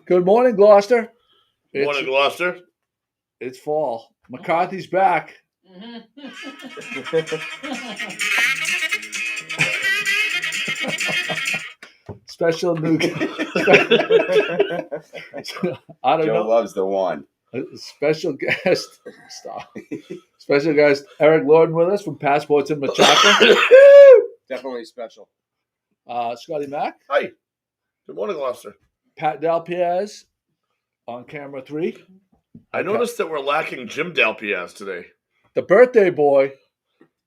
Good morning, Gloucester. Good morning, Gloucester. It's fall. McCarthy's back. Special new. I don't Joe know. loves the one. Special guest. Stop. Special guest Eric Lorden with us from Passports in Machaka. Definitely special. Scotty Mack. Hi. Good morning, Gloucester. Pat Dalpiaz on camera 3. I noticed that we're lacking Jim Dalpiaz today. The birthday boy,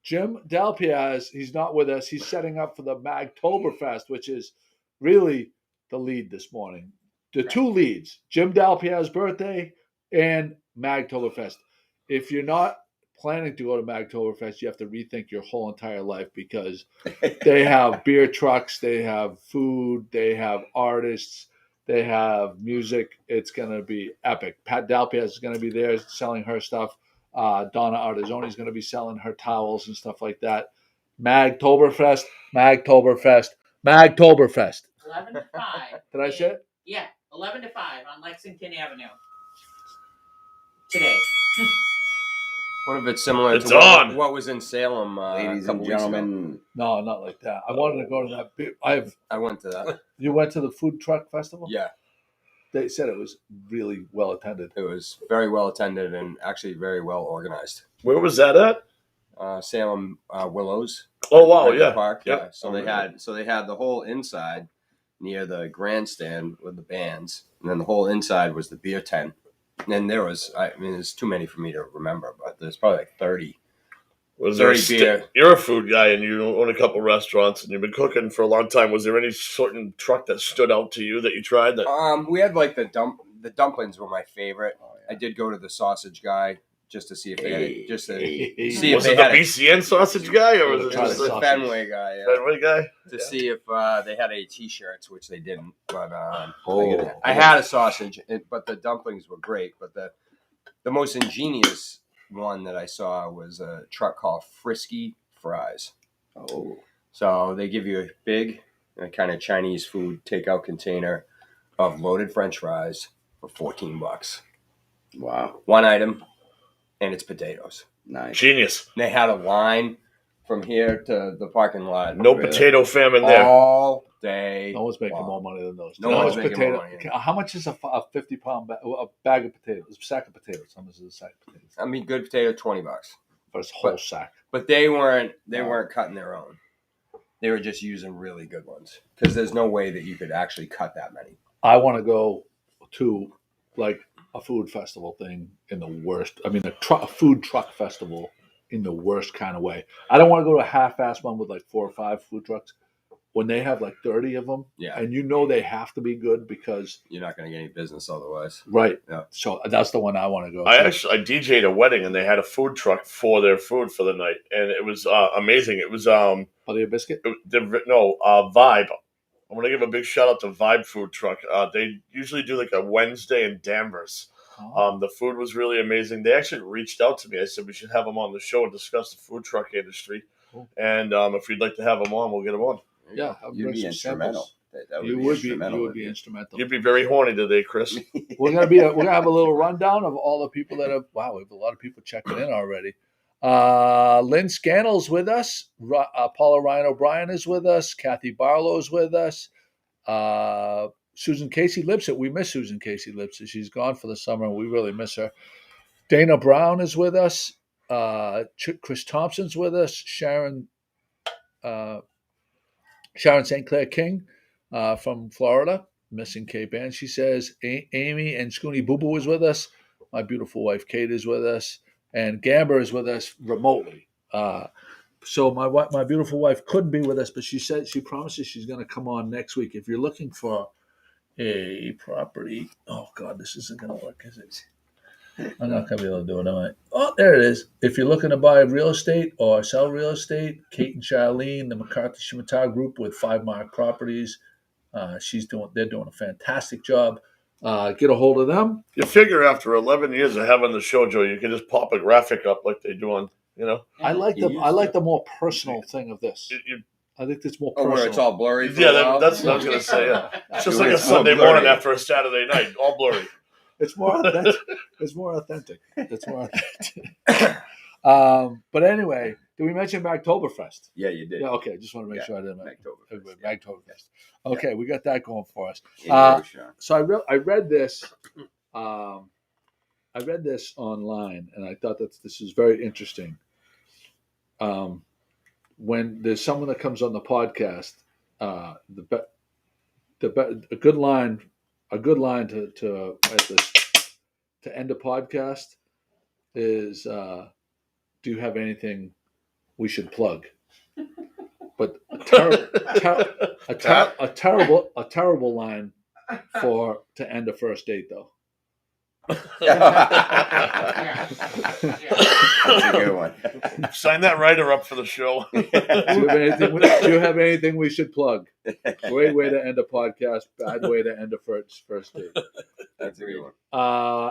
Jim Dalpiaz, he's not with us. He's setting up for the Oktoberfest, which is really the lead this morning. The two leads, Jim Dalpiaz's birthday and Oktoberfest. If you're not planning to go to Oktoberfest, you have to rethink your whole entire life because they have beer trucks, they have food, they have artists, they have music. It's going to be epic. Pat Dalpiaz is going to be there selling her stuff. Donna Artizzoni is going to be selling her towels and stuff like that. Oktoberfest. 11 to 5. Did I say it? Yeah, 11 to 5 on Lexington Avenue. Today. What if it's similar It's to on. what was in Salem a a Ladies couple and weeks ago? gentlemen. No, not like that. I wanted to go to that. I went to that. You went to the food truck festival? Yeah, They said it was really well attended. it was very well attended and actually very well organized. Where was that at? Salem Willows. Oh, wow, Right, yeah. Park. Yeah. Yeah. So they had the whole inside near the grandstand with the bands, and then the whole inside was the beer tent. And then there was, there's too many for me to remember, but there's probably like 30. Was there beer. You're a food guy and you own a couple restaurants and you've been cooking for a long time. Was there any certain truck that stood out to you that you tried? We had like the dumplings were my favorite. I did go to the sausage guy just to see if they had it, just to see if Was they it the had it. BCN sausage guy or was it Try just the the sausage. Fenway guy, yeah. Fenway guy? To see if they had any T-shirts, which they didn't. But I I had a sausage, but the dumplings were great. But the most ingenious one that I saw was a truck called Frisky Fries. Oh. So they give you a big kind of Chinese food takeout container of loaded French fries for $14. Wow. One item, and it's potatoes. Nice. Genius. They had a line from here to the parking lot. No potato famine there. All day. No one's making long. more money than those. No one's making more money than How much is a 50-pound bag of potatoes? A sack of potatoes. How much is a sack of potatoes? I mean, good potato, $20. For a whole sack. But they weren't cutting their own. They were just using really good ones because there's no way that you could actually cut that many. I want to go to like a food festival thing in the worst. I mean, a food truck festival in the worst kind of way. I don't want to go to a half-assed one with like 4 or 5 food trucks when they have like 30 of them. Yeah. And you know they have to be good because You're not going to get any business otherwise. right. Yeah. So that's the one I want to go. I to. DJ'd a wedding and they had a food truck for their food for the night, and it was amazing. It was Are they a biscuit? Vibe. I want to give a big shout out to Vibe Food Truck. They usually do like a Wednesday in Danvers. Oh. The food was really amazing. They actually reached out to me. I said we should have them on the show and discuss the food truck industry. Cool. And if you'd like to have them on, we'll get them on. Yeah, You'd be instrumental. You would be instrumental. You'd be very horny today, Chris. We're gonna have a little rundown of all the people that have. Wow, we have a lot of people checking in already. Lynn Scannell's with us. Paula Ryan O'Brien is with us. Kathy Barlow's with us. Susan Casey Lipset. We miss Susan Casey Lipset. She's gone for the summer, and we really miss her. Dana Brown is with us. Chris Thompson's with us. Sharon St. Clair King from Florida, missing Cape Ann. She says Amy and Scooney Boo Boo is with us. My beautiful wife Kate is with us, and Gamber is with us remotely. So my beautiful wife couldn't be with us, but she said she promises she's going to come on next week. If you're looking for a property, oh God, this isn't going to work, is it? I'm not going to be able to do it, am I? Oh, there it is. If you're looking to buy real estate or sell real estate, Kate and Charlene, the McCarthy Scimitar Group with 5 Mark Properties, they're doing a fantastic job. Get a hold of them. You figure after 11 years of having the show, Joe, you can just pop a graphic up like they do on, I like the more personal thing of this. I think it's more Oh, personal. where it's all blurry. For Yeah, a while? that's what I was gonna say. Yeah. It's just like a It's more Sunday blurry. morning after a Saturday night, all blurry. It's more authentic. It's more authentic. It's more authentic. But anyway, did we mention Oktoberfest? Yeah, you did. Yeah. Okay. Just want to make Yeah, sure I didn't. Oktoberfest, yeah. Oktoberfest. Okay, we got that going for us. In Rochon. So I read this. I read this online, and I thought that this is very interesting. When there's someone that comes on the podcast, a good line to end a podcast is, do you have anything we should plug? But a terrible line to end a first date, though. Yeah. That's a good one. Sign that writer up for the show. Do you have anything we should plug? Great way to end a podcast. Bad way to end a first date. That's a good one.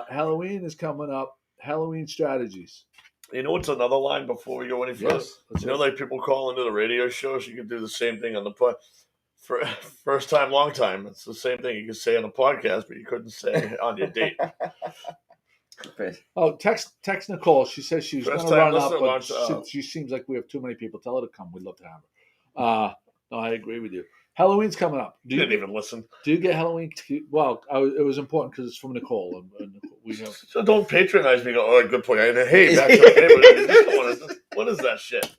Halloween is coming up. Halloween strategies. You know what's another line before we go any further? Yes. You know, like people call into the radio shows, you can do the same thing on the for first time, long time. It's the same thing you could say on a podcast, but you couldn't say on your date. Oh, text Nicole. She says she's going First to time run up, listener but wants- she seems like we have too many people. Tell her to come. We'd love to have her. No, I agree with you. Halloween's coming up. You didn't even listen. Do you get Halloween? Well, it was important because it's from Nicole, and we have. So don't patronize me. Go, oh, good point. Hey, that's okay. But what is that shit?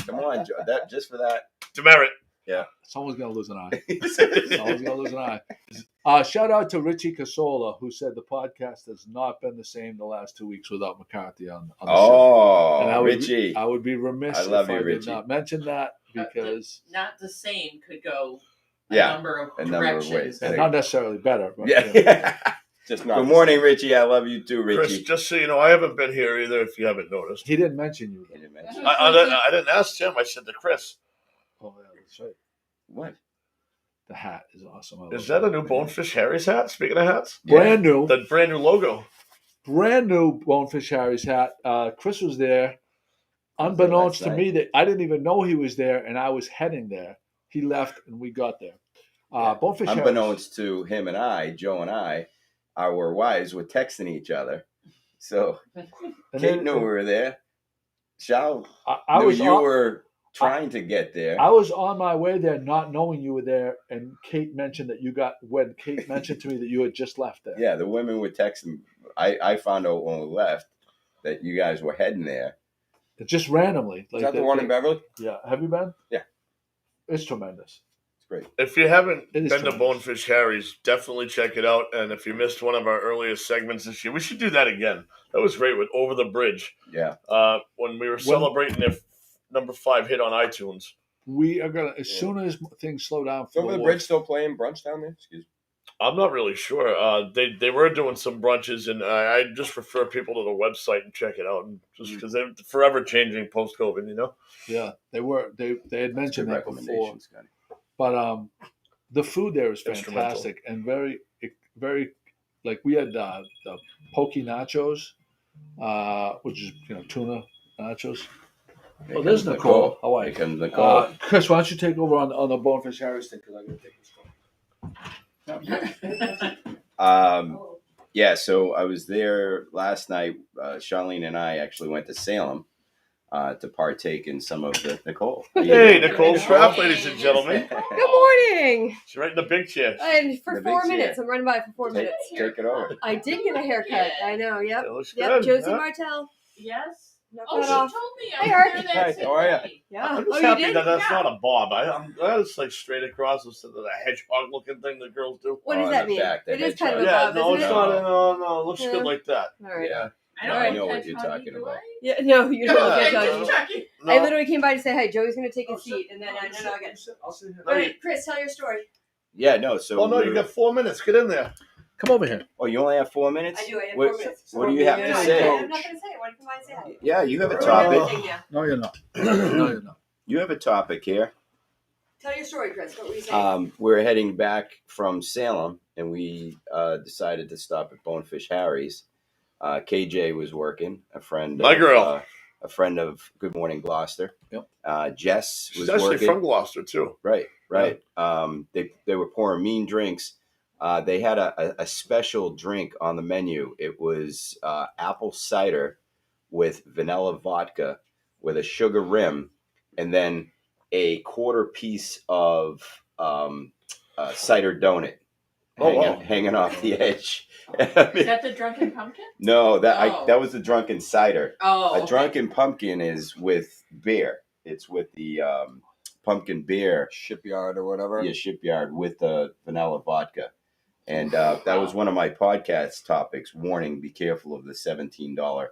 Come on, Joe. That just for that. Demerit. Someone's going to lose an eye. Someone's going to lose an eye. Shout out to Richie Casola, who said the podcast has not been the same the last 2 weeks without McCarthy on the show. Oh, And Richie. I would be remiss if I did not mention that because Not the same could go a Yeah, number of a number of directions. ways. not necessarily better. But, Yeah. Just not. Good morning, Richie. I love you too, Chris, Richie. just so you know, I haven't been here either, if you haven't noticed. He didn't mention you. He didn't mention- I didn't ask Tim. I said to Chris. Oh, yeah, that's right. What? The hat is awesome. I Is love that a new Bonefish Harry's hat? Speaking of hats. Brand new. The brand new logo. Brand new Bonefish Harry's hat. Chris was there. Unbeknownst to me, that I didn't even know he was there, and I was heading there. He left, and we got there. Bonefish Harry's. Unbeknownst to him and I, Joe and I, our wives were texting each other. So And Kate then- knew we were there. Shao I knew was you on, were trying to get there. I was on my way there, not knowing you were there, and Kate mentioned that when Kate mentioned to me that you had just left there. Yeah, the women were texting. I found out when we left that you guys were heading there. Just randomly. Is that the one in Beverly? Yeah. Have you been? Yeah. It's tremendous. It's great. If you haven't It is been to tremendous. Bonefish Harry's, definitely check it out. And if you missed one of our earliest segments this year, we should do that again. That was great with Over the Bridge. Yeah. When we were celebrating their number 5 hit on iTunes. We are gonna as soon as things slow down Is for Over the war- Bridge still playing brunch down there? Excuse me. I'm not really sure. They were doing some brunches, and I just refer people to the website and check it out. And just because they're forever changing post COVID, you know. Yeah, they were. They had mentioned Good that before. recommendations, Scotty. But the food there is Instrumental. fantastic and very, very like we had the poke nachos, which is tuna nachos. Here Oh, there's comes Nicole. How are Here you? comes Nicole. Chris, why don't you take over on the Bonefish Harry's thing because I'm gonna take this one. Yeah, so I was there last night. Charlene and I actually went to Salem to partake in some of the Nicole. Hey, Nicole Schrapp, ladies and gentlemen. Good morning. She's right in the big chair. And for The big 4 chair. minutes, I'm running by for 4 minutes. Take it over. I did get a haircut. I know. Yep. It looks Yep. good. Josie huh? Martell. Yes. Knock Oh, that she off. told me. Hey, I Art. was there Hey, that how are ya? day. Yeah. I'm Oh, just you happy did? that that's Yeah. not a bob. I'm glad it's like straight across instead of the hedgehog looking thing that girls do. What Oh, does in that the mean? back, the It is kind of a hedgehog. Yeah, bob, no, isn't it's it? not. No, it looks Yeah. good like that. All right. Yeah. I don't I like know what you're hedgehoggy, talking do about. I? Yeah. No, you don't Yeah. get Yeah. doggy. Chucky. No, I literally came by to say hi. Joey's going to take a seat, and then I know I get. I'll sit here. no, All you- right, Chris, tell your story. Yeah, no. So Oh no, you got 4 minutes. Get in there. Come over here. Oh, you only have 4 minutes? I do. I have What- 4 minutes. What do you have to Yeah, say? I'm not going to say it. Why don't you come by and say hi? Yeah, you have a Ruin topic. everything, yeah. No, you're not. No, you're not. You have a topic here. Tell your story, Chris. What were you saying? We're heading back from Salem, and we decided to stop at Bonefish Harry's. KJ was working, a friend. My of, girl. a friend of Good Morning Gloucester. Yep. Jess She's was actually working. from Gloucester too. Right. They were pouring mean drinks. They had a special drink on the menu. It was apple cider with vanilla vodka with a sugar rim, and then a quarter piece of cider donut hanging off the edge. Is that the drunken pumpkin? No, Oh. that was the drunken cider. Oh, A okay. drunken pumpkin is with beer. It's with the pumpkin beer. Shipyard or whatever. Yeah, Shipyard with the vanilla vodka. And that was one of my podcast topics. Warning, be careful of the $17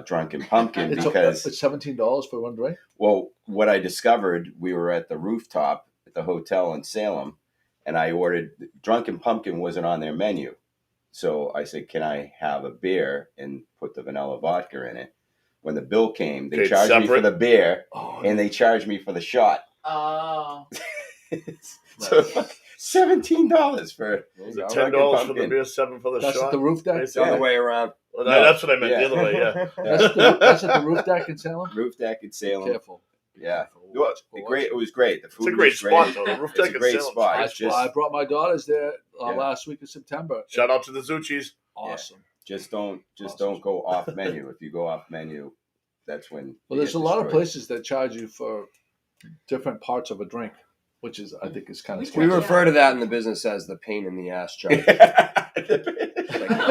drunken pumpkin because it's $17 for one drink. Well, what I discovered, we were at the rooftop at the hotel in Salem, and I ordered drunken pumpkin wasn't on their menu. So I said, can I have a beer and put the vanilla vodka in it? When the bill came, they charged me for the beer and they charged me for the shot. Oh. So $17 for $10 for the beer, $7 for the That's shot. at the roof deck. It's the other way around. Well, that's what I meant. The other way, yeah. That's at the roof deck in Salem. Roof deck in Salem. Be careful. Yeah. Watch. It was great. The food It's a great was spot, though. The roof It's deck a in great Salem. spot. I, It's just, I brought my daughters there Yeah. last week of September. Shout out to the Zucchis. Awesome. just don't Awesome. go off menu. If you go off menu, that's when. Well, there's a lot of places that charge you for different parts of a drink, which is I think is kind of We sketchy. refer to that in the business as the pain in the ass joke. places.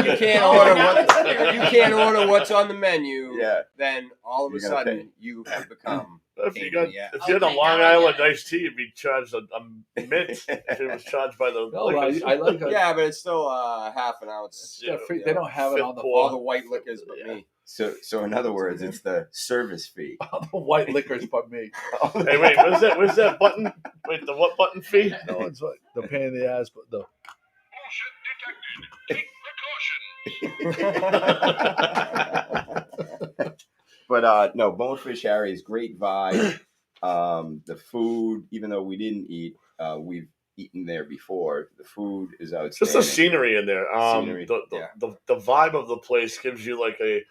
You can't Oh, order now it's clear. you can't order what's on the menu. Yeah. Then all of a You're gonna sudden pay. you have become. If pain you in got, the ass. if you had a Okay, Long now I Island get it. iced tea, you'd be charged a mint if it was charged by the. No, liquor store. I like a, Yeah, but it's still half an ounce. they're free. They don't have it on the All the white liquors but Yeah. me. So in other words, it's the service fee. white liquors, but me. Hey, wait, where's that button? Wait, the what button fee? No, it's like the pain in the ass, but the But no, Bonefish Harry's great vibe. The food, even though we didn't eat, we've eaten there before. The food is outstanding. Just the scenery in there. Scenery, The vibe of the place gives you like being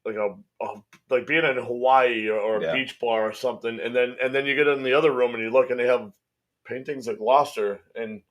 in Hawaii or a Yeah. beach bar or something, and then you get in the other room and you look and they have paintings of Gloucester and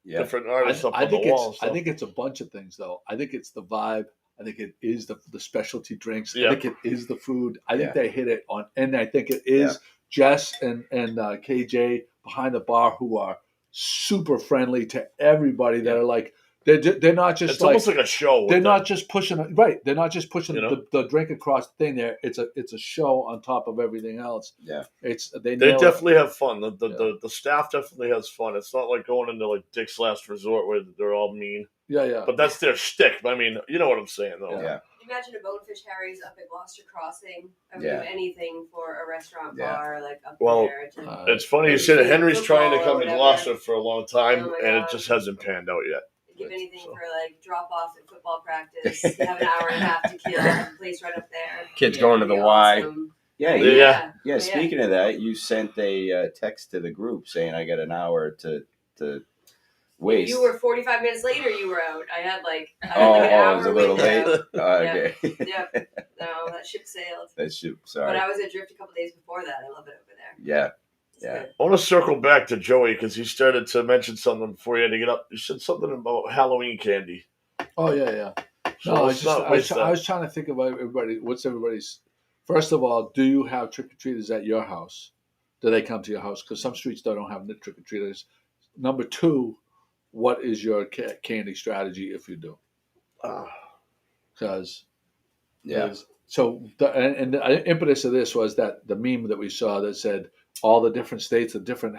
Yeah. different artists up I on the think wall. I think it's a bunch of things, though. I think it's the vibe. I think it is the specialty drinks. Yeah. I think it is the food. I think Yeah. they hit it on, and I think it is Jess and KJ behind the bar who are super friendly to everybody. That are like they're not just it's like almost like a show. with they're them. not just pushing right. They're not just pushing You know? the drink across the thing. There, it's a show on top of everything else. Yeah. They nail it. definitely have fun. The staff definitely has fun. It's not like going into like Dick's Last Resort where they're all mean. Yeah. But that's their shtick. I mean, you know what I'm saying, though. Yeah. Imagine a Bonefish Harry's up at Gloucester Crossing. I would Yeah. do anything for a restaurant Yeah. bar, like up Well, there. To, It's funny you say that Henry's trying to come to Football or Gloucester for a long time, Oh my and it God. just hasn't panned out yet. give anything So. for like drop off at football practice. You have an hour and a half to kill. Place right up there. Kids going to the It'd be Y. awesome. Yeah. Yeah. Yeah. Speaking of that, you sent a text to the group saying I got an hour to waste. You were 45 minutes later. You were out. I had like an it hour was a little window. late. Okay. Yep. No, that ship sailed. That ship. But Sorry. I was at Drift a couple days before that. I love it over there. Yeah. It's Yeah. good. I want to circle back to Joey because he started to mention something before he had to get up. You said something about Halloween candy. Oh yeah. So No, let's not waste I that. was trying to think about everybody. What's everybody's? First of all, do you have trick or treaters at your house? Do they come to your house? Because some streets don't have trick or treaters. Number two, what is your candy strategy if you do? Because Yeah. So the impetus of this was that the meme that we saw that said all the different states, the different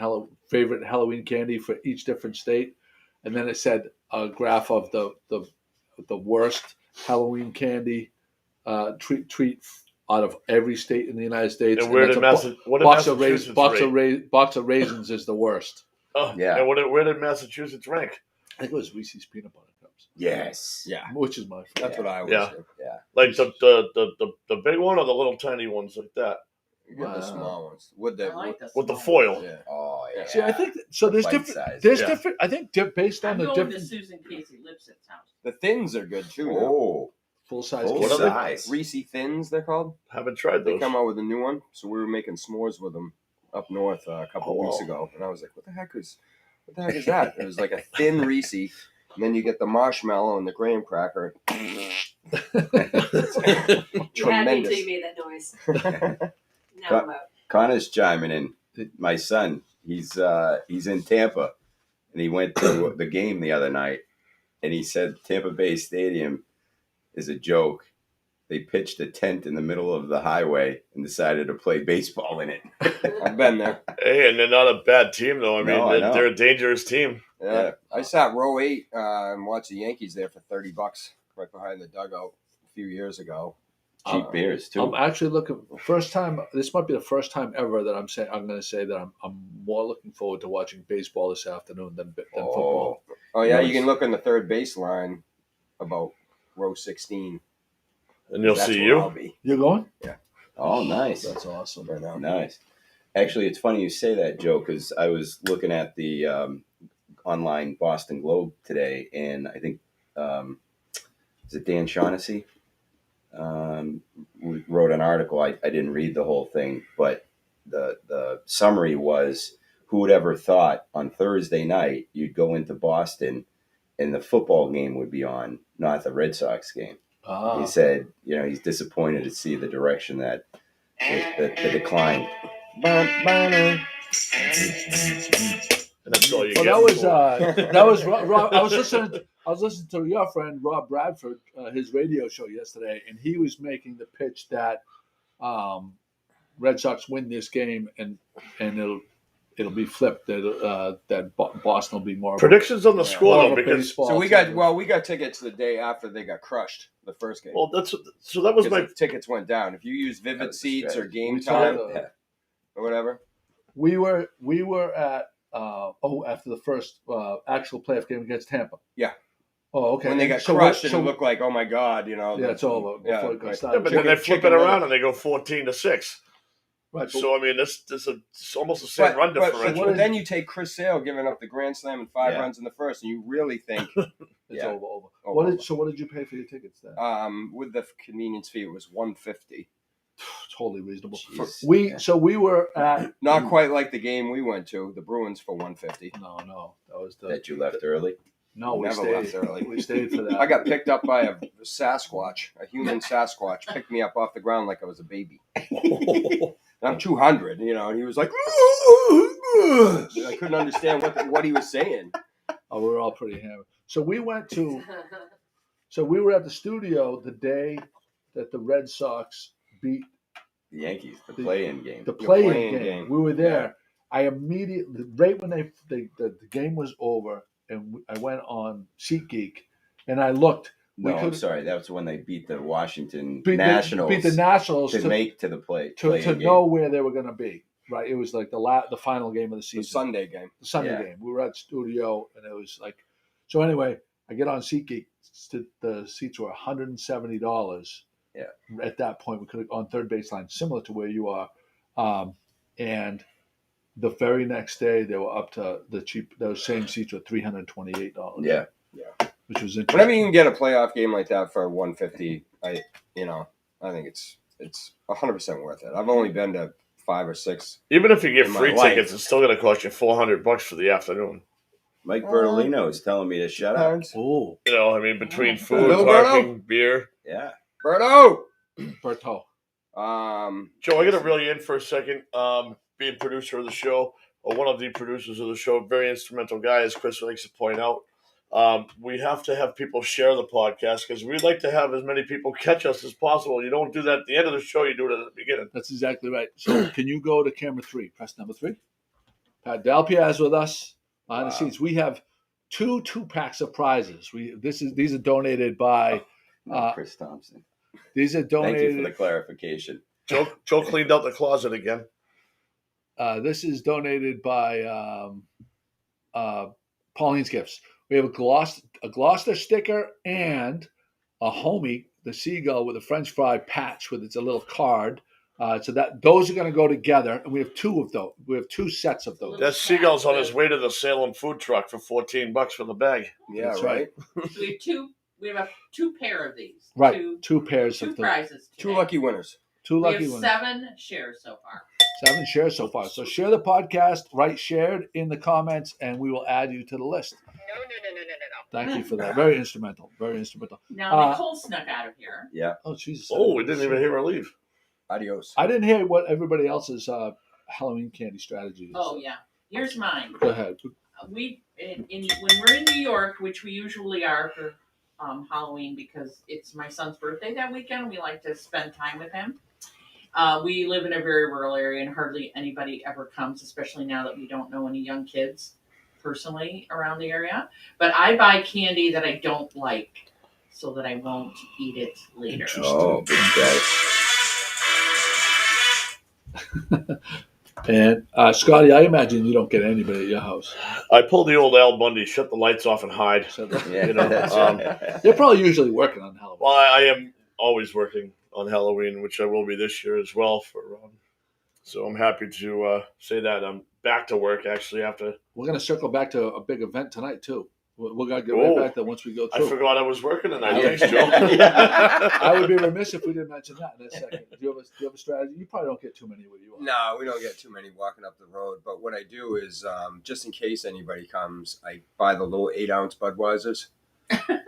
favorite Halloween candy for each different state, and then it said a graph of the worst Halloween candy treat out of every state in the United States. And where that's did what did Massachusetts rate? box of raisins is the worst. Oh, Yeah. And where did Massachusetts rank? I think it was Reese's peanut butter cups, Yes. Yeah. which is my favorite. That's what I always Yeah. do. Like the big one or the little tiny ones like that You get the small ones with the I like this with the one. foil. yeah. Oh yeah. See, I think so. There's Bite different. size. There's Yeah. different. I think based on I'm the going to different. Susan Casey Lipsit's house. The thins are good too. Oh. Full size. Full candy. size. Reese Thins, they're called. Haven't tried They those. come out with a new one, so we were making s'mores with them up north a couple of weeks wow. ago, and I was like, "What the heck is that?" It was like a thin Reese, and then you get the marshmallow and the graham cracker. You had me until Tremendous. you made that noise. Now I'm out. Connor's chiming in. My son, he's in Tampa, and he went to the game the other night, and he said Tampa Bay Stadium is a joke. They pitched a tent in the middle of the highway and decided to play baseball in it. I've been there. Hey, and they're not a bad team, though. I mean, No, I know. they're a dangerous team. Yeah. I sat row 8 and watched the Yankees there for $30 right behind the dugout a few years ago. Cheap beers too. I'm actually looking. First time. This might be the first time ever that I'm saying. I'm going to say that I'm more looking forward to watching baseball this afternoon than football. Oh yeah, Nice. you can look on the third baseline about row 16. And you'll That's see where I'll you. be You're going? Oh, nice. That's awesome. right now. Nice. Actually, it's funny you say that, Joe, because I was looking at the online Boston Globe today, and I think is it Dan Shaughnessy? Wrote an article. I didn't read the whole thing, but the summary was, who would ever thought on Thursday night you'd go into Boston and the football game would be on, not the Red Sox game. He said, he's disappointed to see the direction that the decline. And that's all you Well, get. that was Rob. I was listening to your friend Rob Bradford, his radio show yesterday, and he was making the pitch that Red Sox win this game, and it'll be flipped. That Boston will be more. Predictions on the score, more though, of a because baseball So we team. got tickets the day after they got crushed the first game. well, that was Because my the tickets went down. If you use That Vivid was the Seats or strategy. Game We Time told, or whatever. we were at after the first actual playoff game against Tampa. Yeah. Oh, okay. When they got So crushed what- and it looked like, oh my God, yeah, it's over before Yeah, it got right. started. yeah, but then they flip Chicken it Little. around and they go 14-6. Right, but So I mean, it's almost the same run differential. But then you take Chris Sale giving up the grand slam and 5 Yeah. runs in the first, and you really think, it's yeah. over. Over. What did you pay for your tickets then? with the convenience fee, it was $150. Totally reasonable. Jeez. We were at Not quite like the game we went to, the Bruins for $150. no, that was the That you left early. no. We Never stayed left early. We stayed for that. I got picked up by a Sasquatch, a human Sasquatch, picked me up off the ground like I was a baby. I'm 200, and he was like, I couldn't understand what he was saying. Oh, we were all pretty hammered. So we went to. So we were at the studio the day that the Red Sox beat The Yankees, the play-in game. the play-in playing game. game. We were there. I immediately, right when the game was over, and I went on SeatGeek, and I looked. No, I'm could- sorry. That was when they beat the Washington Beat Nationals the Nationals to make to the play to game. know where they were going to be. Right, it was like the final game of the The season. Sunday game. The Sunday Yeah. game. We were at the studio, and it was like, so anyway, I get on SeatGeek. The seats were $170. Yeah. At that point, we could have on third baseline, similar to where you are. And the very next day, they were up to those same seats were $328. Yeah. Which was interesting. Whenever you can get a playoff game like that for $150, I think it's 100% worth it. I've only been to 5 or 6. Even if you get In my free life. tickets, it's still going to cost you $400 for the afternoon. Mike Bertolino is telling me to shut up. Oh, I mean, between food, Hello, parking, beer. Yeah. Berto! Berto. Joe, I got to reel you in for a second. Being producer of the show, or one of the producers of the show, very instrumental guy, as Chris likes to point out. We have to have people share the podcast because we'd like to have as many people catch us as possible. You don't do that at the end of the show; you do it at the beginning. That's exactly right. So can you go to camera 3? Press number 3. Pat Dalpiaz with us behind the scenes. We have two packs of prizes. These are donated by. Chris Thompson. These are Thank you for donated. the clarification. Joe cleaned out the closet again. This is donated by Pauline's Gifts. We have a Gloucester sticker and a homie, the seagull with a French fry patch with its a little card. So that those are going to go together, and we have 2 of those. We have 2 sets of those. That seagull's on his way to the Salem food truck for $14 for the bag. Yeah, That's right. We have 2 We have 2 pair of these. Right, 2 2 pairs two of the prizes. Two today. lucky winners. 2 We lucky have ones. 7 shares so far. 7 shares so far. So share the podcast, write shared in the comments, and we will add you to the list. No. Thank you for that. Very instrumental. Very instrumental. Now Nicole snuck out of here. Yeah. Oh, Jesus. Oh, we didn't even hear her leave. Adios. I didn't hear what everybody else's Halloween candy strategy is. Oh yeah. Here's mine. Go ahead. We when we're in New York, which we usually are for Halloween because it's my son's birthday that weekend. We like to spend time with him. We live in a very rural area, and hardly anybody ever comes, especially now that we don't know any young kids personally around the area. But I buy candy that I don't like so that I won't eat it later. Oh, big guy. And Scotty, I imagine you don't get anybody at your house. I pulled the old Al Bundy, shut the lights off and hide. So Yeah, You know, that's right. they're probably usually working on Halloween. Well, I am always working on Halloween, which I will be this year as well. So I'm happy to say that I'm back to work actually after. We're going to circle back to a big event tonight, too. We're going to get Oh, right back there once we go I through. forgot I was working tonight. I- Thanks, Joe. I would be remiss if we didn't mention that in a second. Do you have a strategy? You probably don't get too many with you. No, we don't get too many walking up the road. But what I do is, just in case anybody comes, I buy the little 8-ounce Budweisers and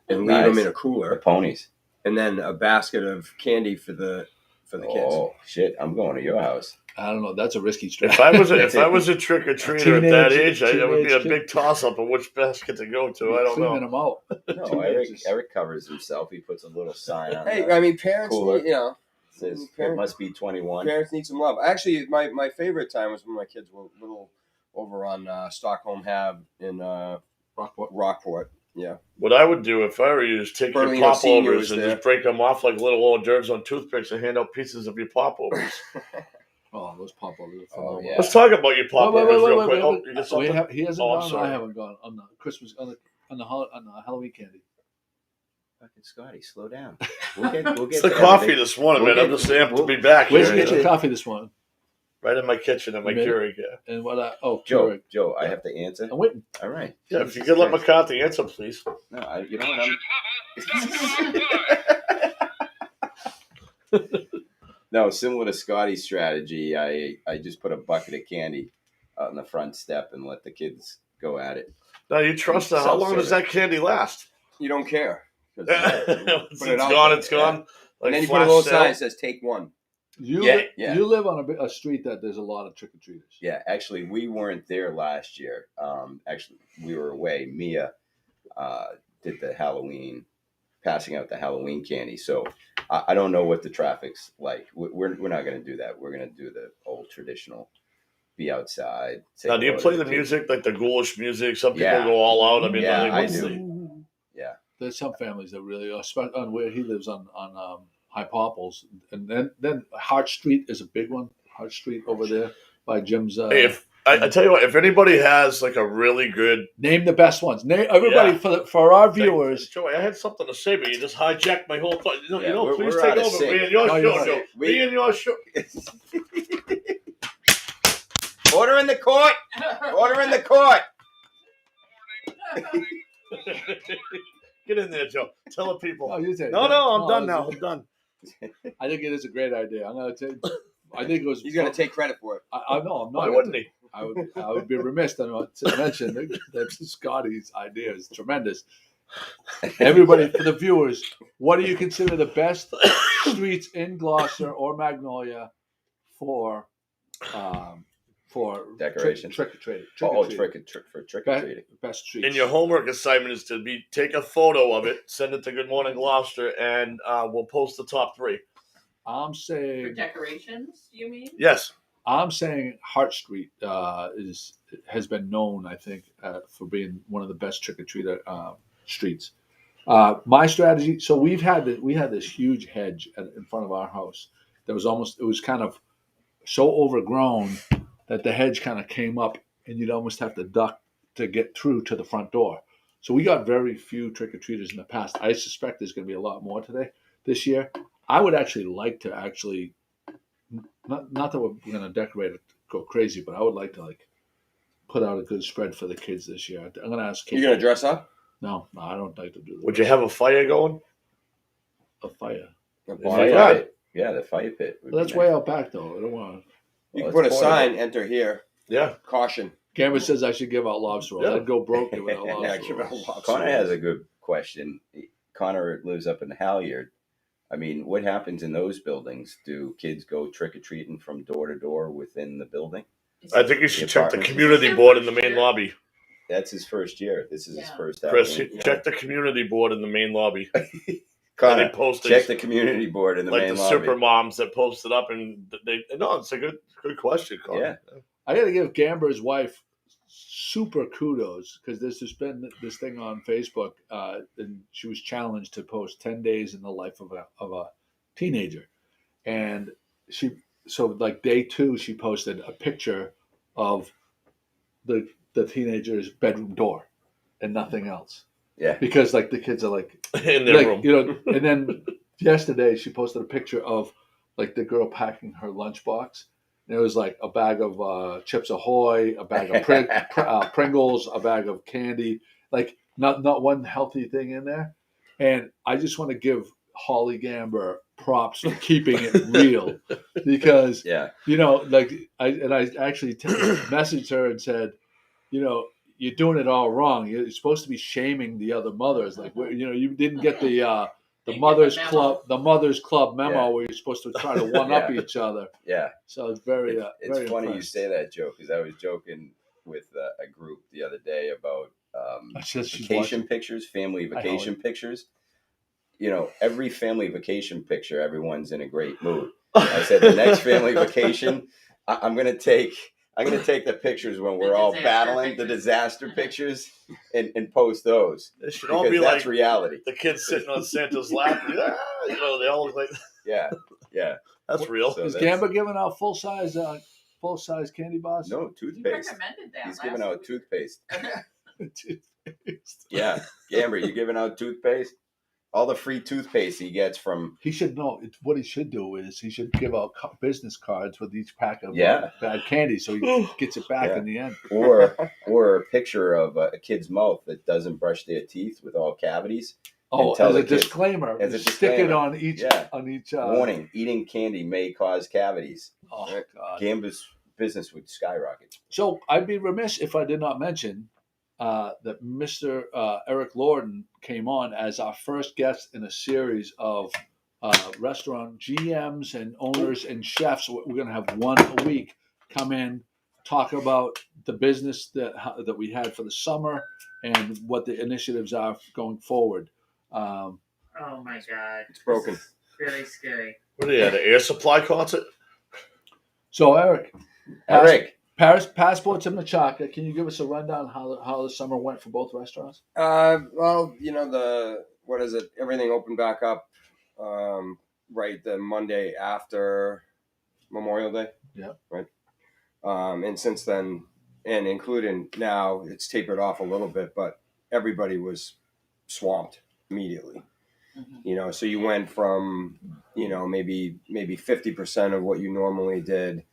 leave them Nice. in a The cooler, ponies. and then a basket of candy for the kids. Oh, shit. I'm going to your house. I don't know. That's a risky If strategy. I was a trick or treater at that age, it would be a teenage big toss up of which basket to go to. I don't Cleaning know. them out. No, Eric covers himself. He puts a little sign on Hey, the I mean, parents, Cooler. need, you know, says it must be 21. parents need some love. Actually, my favorite time was when my kids were little over on Stockholm Ave in Rockport. Yeah. What I would do if I were you is take your Berlino Senior popovers was and there. just break them off like little old germs on toothpicks and hand out pieces of your popovers. Oh, those pop-overs. Oh, yeah. Let's talk about your popovers real quick. Oh, you got We something? have, he hasn't Oh, I'm gone. sorry. I haven't gone on the Christmas on the Halloween candy. Fucking Scotty, slow down. We'll get It's the to coffee everything. this morning, We'll man. I'm get- just amped to we'll- be back Where'd here. you get you your know? coffee this morning? Right in my kitchen at my You made it? Keurig, yeah. And what? Joe, Keurig. I have to answer. I'm waiting. All right. Yeah, if you Jesus could let Christ. McCarthy answer, please. No, you know what? No, similar to Scotty's strategy, I just put a bucket of candy out on the front step and let the kids go at it. Now, you trust her. How long does that candy last? You don't care. 'Cause, It's Put it out gone, there, it's gone. Like and then you put a flash little sale. sign that says "Take one." You Yeah. you live on a street that there's a lot of trick or treaters. Yeah, actually, we weren't there last year. Actually, we were away. Mia did the Halloween, passing out the Halloween candy. So I don't know what the traffic's like. We're not going to do that. We're going to do the old traditional, be outside. say Now, do you hello play to the kids. music, like the ghoulish music? Some people Yeah. go all out. I mean, Yeah, like, I what's do. the- Yeah. There's some families that really are on where he lives on High Popples, and then Hart Street is a big one. Hart Street over there by Jim's. Hey, if I tell you what, if anybody has like a really good, Name the best ones. Name everybody Yeah. for our viewers. Joey, I had something to say, but you just hijacked my whole thought. Yeah, Please we're take out of over. sync. Me and your No, you're show, right. Joe. We- Me and your show. Order in the court. Order in the court. Get in there, Joe. Tell the people. No, you say it. No, I'm done it's- now. I'm done. I think it is a great idea. I'm gonna tell you. I think it was. He's gonna take credit for it. I know. I'm not. Why wouldn't he? I would be remiss to mention that Scotty's idea is tremendous. Everybody, for the viewers, what do you consider the best streets in Gloucester or Magnolia for Decoration. trick or treating? Trick or treating. Best streets. And your homework assignment is to take a photo of it, send it to Good Morning Gloucester, and we'll post the top 3. I'm For saying. decorations, you mean? Yes. I'm saying Hart Street has been known, I think, for being one of the best trick or treater streets. My strategy. So we had this huge hedge in front of our house that was it was kind of so overgrown that the hedge kind of came up, and you'd almost have to duck to get through to the front door. So we got very few trick or treaters in the past. I suspect there's going to be a lot more this year. I would actually like to not that we're going to decorate it, go crazy, but I would like to put out a good spread for the kids this year. I'm going to ask Kate. You gonna dress up? No, I don't like to do that. Would you have a fire going? A fire? A The bonfire. fire Yeah. pit. Yeah, the fire pit. would Well, be that's nice. way out back, though. I don't want to. You Well, can put a it's portable. sign, enter here, Yeah. caution. Gamber says I should give out lobster rolls. Yeah. I'd go broke giving out Yeah, lobster give out rolls. lobster Connor rolls. has a good question. Connor lives up in Halyard. I mean, what happens in those buildings? Do kids go trick or treating from door to door within the building? I think you should The check the apartments. community board in the main lobby. That's his first year. This is his Yeah. first Chris, Halloween. check the community board in the main lobby. Connor, Any postings. check the community board in the Like main the lobby. super moms that posted up, and they. No, it's a good question, Connor. I got to give Gamber's wife super kudos because there's just been this thing on Facebook, and she was challenged to post 10 days in the life of a teenager, and so like day 2 she posted a picture of the teenager's bedroom door and nothing else Yeah. because like the kids are like In their room. and then yesterday she posted a picture of like the girl packing her lunchbox. And it was like a bag of Chips Ahoy, a bag of Pringles, a bag of candy, like not one healthy thing in there. And I just want to give Holly Gamber props for keeping it real because Yeah. like I actually messaged her and said, you're doing it all wrong. You're supposed to be shaming the other mothers. Like, you didn't get the mothers club memo Yeah. where you're supposed to try to one up each other. Yeah. So it's very, It's very funny impressed. you say that, Joe, because I was joking with a group the other day about vacation pictures, family vacation pictures. Every family vacation picture, everyone's in a great mood. I said the next family vacation, I'm gonna take the pictures when we're all battling the disaster pictures and post those. It should all Because be that's like reality. the kids sitting on Santa's lap. They all look like Yeah. that's real. So Is that's- Gamber giving out full size candy bars? No, You toothpaste. recommended that. He's giving last out week. toothpaste. Yeah. Gamber, you giving out toothpaste? All the free toothpaste he gets from He should know. What he should do is he should give out business cards with each pack of bad candy, so he gets it back in the end. or a picture of a kid's mouth that doesn't brush their teeth with all cavities. Oh, tell as the a kids- disclaimer, as a stick it disclaimer. on each. Yeah. Warning. Eating candy may cause cavities. Oh God. Gamber's business would skyrocket. So I'd be remiss if I did not mention that Mr. Eric Lorden came on as our first guest in a series of restaurant GMs and owners and chefs. We're going to have one a week come in, talk about the business that we had for the summer and what the initiatives are going forward. Oh my God. It's broken. This is very scary. What are they at? An air supply concert? So Eric, Passports in Machaca. Can you give us a rundown how the summer went for both restaurants? Well, everything opened back up right the Monday after Memorial Day. Yeah. Right. And since then, and including now, it's tapered off a little bit, but everybody was swamped immediately. Mm-hmm. So you went from, maybe 50% of what you normally did,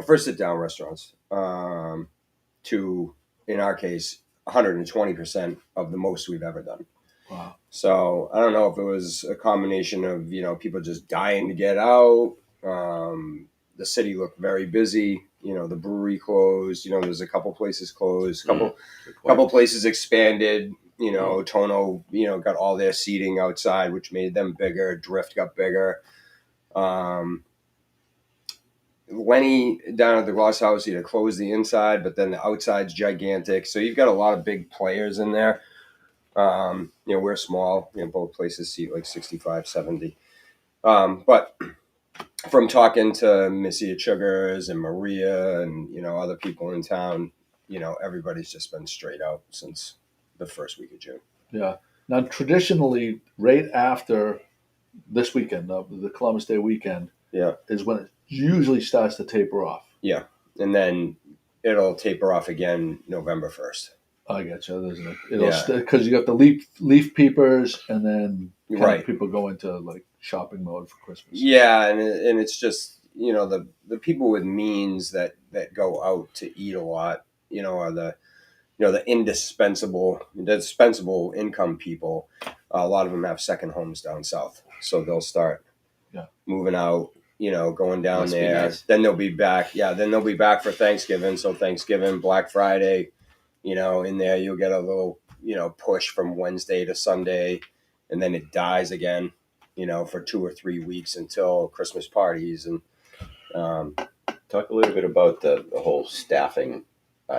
for sit-down restaurants, to, in our case, 120% of the most we've ever done. Wow. So I don't know if it was a combination of, people just dying to get out. The city looked very busy. The brewery closed. There's a couple places closed. Couple places expanded. Tono, got all their seating outside, which made them bigger. Drift got bigger. Lenny down at the Gloss House, closed the inside, but then the outside's gigantic. So you've got a lot of big players in there. We're small. Both places seat like 65, 70. But from talking to Missy at Sugars and Maria and, other people in town, everybody's just been straight out since the first week of June. Yeah. Now, traditionally, right after this weekend, the Columbus Day weekend, is when it usually starts to taper off. Yeah. And then it'll taper off again November 1st. I get you. Because you got the leaf peepers, and then people go into like shopping mode for Christmas. Yeah, and it's just the people with means that go out to eat a lot, are the the indispensable income people. A lot of them have second homes down south, so they'll start moving out. Going down Must be there. nice. Then they'll be back. Yeah, then they'll be back for Thanksgiving. So Thanksgiving, Black Friday, in there you'll get a little, push from Wednesday to Sunday, and then it dies again, for 2 or 3 weeks until Christmas parties. And Talk a little bit about the whole staffing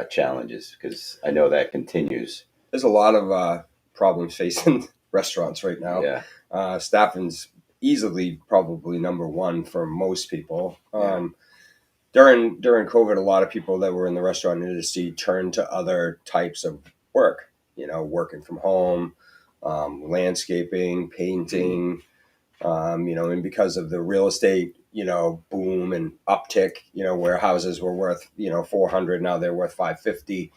challenges, because I know that continues. there's a lot of problems facing restaurants right now. Yeah. Staffing's easily probably number one for most people. Yeah. During COVID, a lot of people that were in the restaurant industry turned to other types of work. Working from home, landscaping, painting. And because of the real estate, boom and uptick, where houses were worth, 400, now they're worth 550.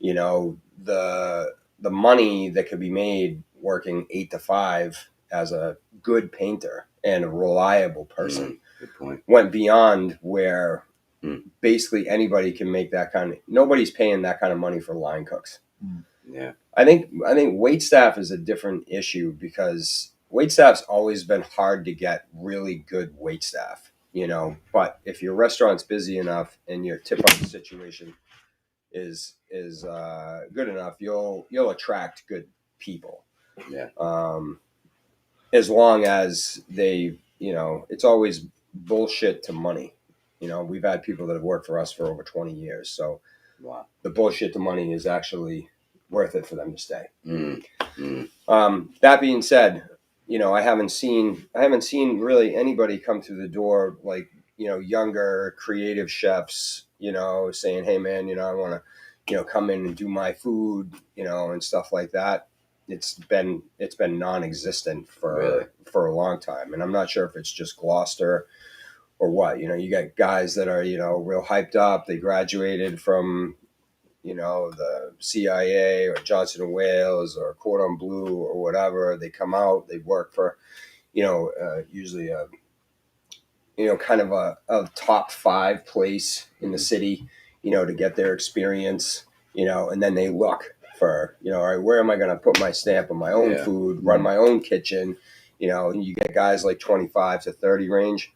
The money that could be made working 8 to 5 as a good painter and a reliable person Good point. went beyond where Mm. basically anybody can make that kind of. Nobody's paying that kind of money for line cooks. Yeah. I think wait staff is a different issue because wait staff's always been hard to get really good wait staff, but if your restaurant's busy enough and your tip off situation is good enough, you'll attract good people. Yeah. As long as they, it's always bullshit to money. We've had people that have worked for us for over 20 years. So Wow. the bullshit to money is actually worth it for them to stay. Mm. Mm. That being said, I haven't seen really anybody come through the door like, younger creative chefs, saying, hey man, I want to, come in and do my food, and stuff like that. It's been non-existent for a long time. And I'm not sure if it's just Gloucester or what. You got guys that are, real hyped up. They graduated from, the CIA or Johnson & Wales or Cordon Bleu or whatever. They come out, they work for, usually kind of a top 5 place in the city, to get their experience, and then they look for, all right, where am I going to put my stamp on my own food, run my own kitchen, and you get guys like 25 to 30 range.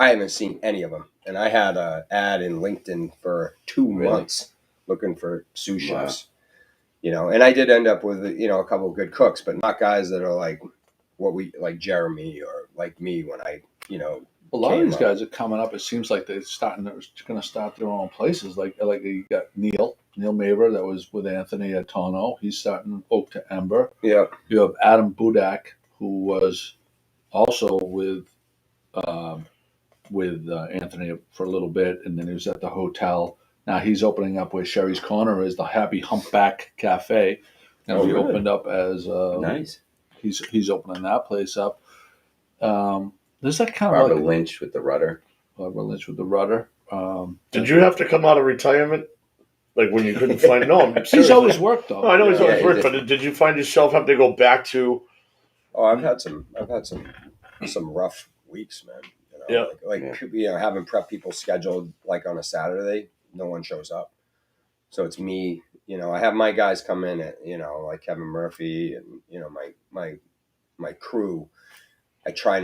I haven't seen any of them. And I had an ad in LinkedIn for 2 months looking for sous chefs, and I did end up with, a couple of good cooks, but not guys that are like like Jeremy or like me when I, A lot of these guys are coming up. It seems like they're going to start their own places. Like you got Neil Maver that was with Anthony at Tono. He's starting Oak to Ember. Yeah. You have Adam Budak, who was also with Anthony for a little bit, and then he was at the hotel. Now he's opening up where Sherry's Corner is, the Happy Humpback Cafe. And he opened up as Nice. He's opening that place up. There's that kind Robert of like Lynch with the rudder. Barbara Lynch with the rudder. Did you have to come out of retirement? Like when you couldn't find? No, I'm serious. He's always worked though. No, I know he's always he worked, did. but did you find yourself having to go back to? Oh, I've had some rough weeks, man. Having prep people scheduled like on a Saturday, no one shows up. So it's me, I have my guys come in at, like Kevin Murphy and, my crew. We try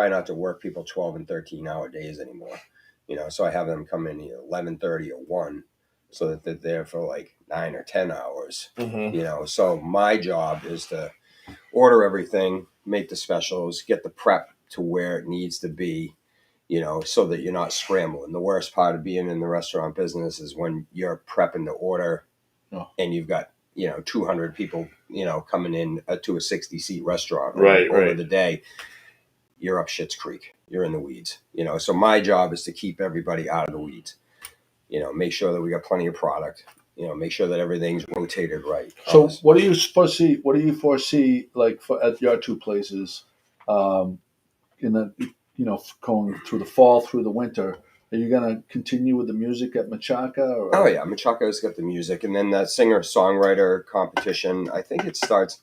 not to work people 12 and 13 hour days anymore. So I have them come in 11:30 or 1 so that they're there for like 9 or 10 hours. Mm-hmm. So my job is to order everything, make the specials, get the prep to where it needs to be, so that you're not scrambling. The worst part of being in the restaurant business is when you're prepping to order and you've got, 200 people, coming in to a 60-seat restaurant over the day. You're up Schitt's Creek. You're in the weeds, So my job is to keep everybody out of the weeds, make sure that we got plenty of product, make sure that everything's rotated right. So what do you foresee like at your 2 places, in the going through the fall, through the winter? Are you going to continue with the music at Machaca? Or? Oh yeah, Machaca's got the music, and then that singer-songwriter competition. I think it starts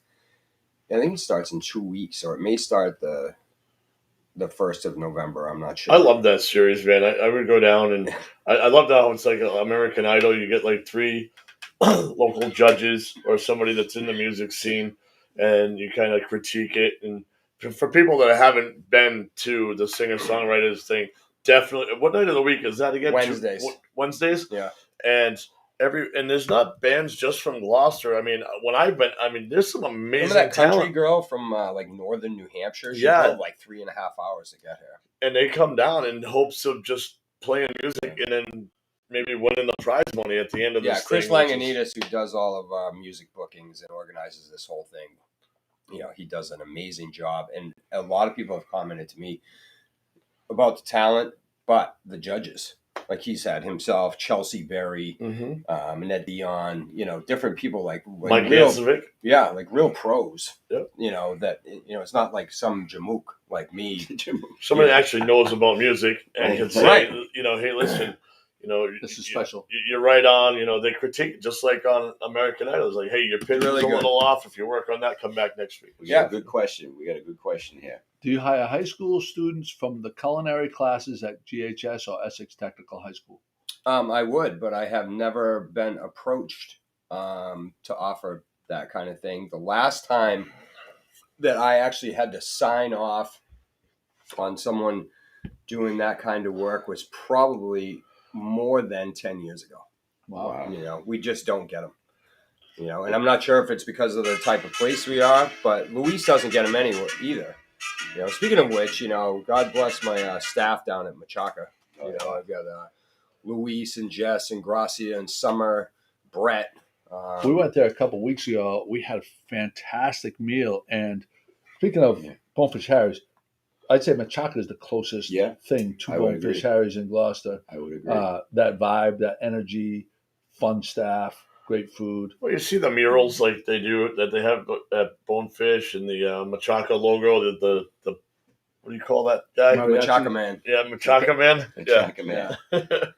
in 2 weeks, or it may start the 1st of November. I'm not sure. I love that series, man. I would go down and I love how it's like American Idol. You get like 3 local judges or somebody that's in the music scene, and you kind of critique it. And for people that haven't been to the singer-songwriters thing, definitely. What night of the week is that again? Wednesdays. Wednesdays. Yeah. And there's not bands just from Gloucester. I mean, when I've been, there's some Remember amazing that country talent. girl from like northern New Hampshire? She Yeah. drove like 3.5 hours to get here. And they come down in hopes of just playing music and then maybe winning the prize money at the end of Yeah, this Chris thing. which is- Langonitas, who does all of our music bookings and organizes this whole thing, he does an amazing job. And a lot of people have commented to me about the talent, but the judges, like he said himself, Chelsea Berry, Ned Dion, different people like Mike real, Yankovic. yeah, like real pros. Yep. That it's not like some jamook like me. Somebody actually knows about music and can say, Right. hey, listen, This is special. You're right on. They critique just like on American Idol. It's like, hey, your pitch Really is a good. little off. If you work on that, come back next week. We got a good question. We got a good question here. Do you hire high school students from the culinary classes at GHS or Essex Technical High School? I would, but I have never been approached to offer that kind of thing. The last time that I actually had to sign off on someone doing that kind of work was probably more than 10 years ago. Wow. We just don't get them. And I'm not sure if it's because of the type of place we are, but Luis doesn't get them anywhere either. Speaking of which, God bless my staff down at Machaca. I've got Luis and Jess and Gracia and Summer, Brett. We went there a couple weeks ago. We had a fantastic meal. And speaking of Bonefish Harry's, I'd say Machaca is the closest thing to I would Bonefish agree. Harry's in Gloucester. I would agree. That vibe, that energy, fun staff, great food. Well, you see the murals like they do that they have at Bonefish and the Machaca logo. The what do you call that guy? Mariachi? Machaca Man. Yeah, Machaca Man. Machaca Man.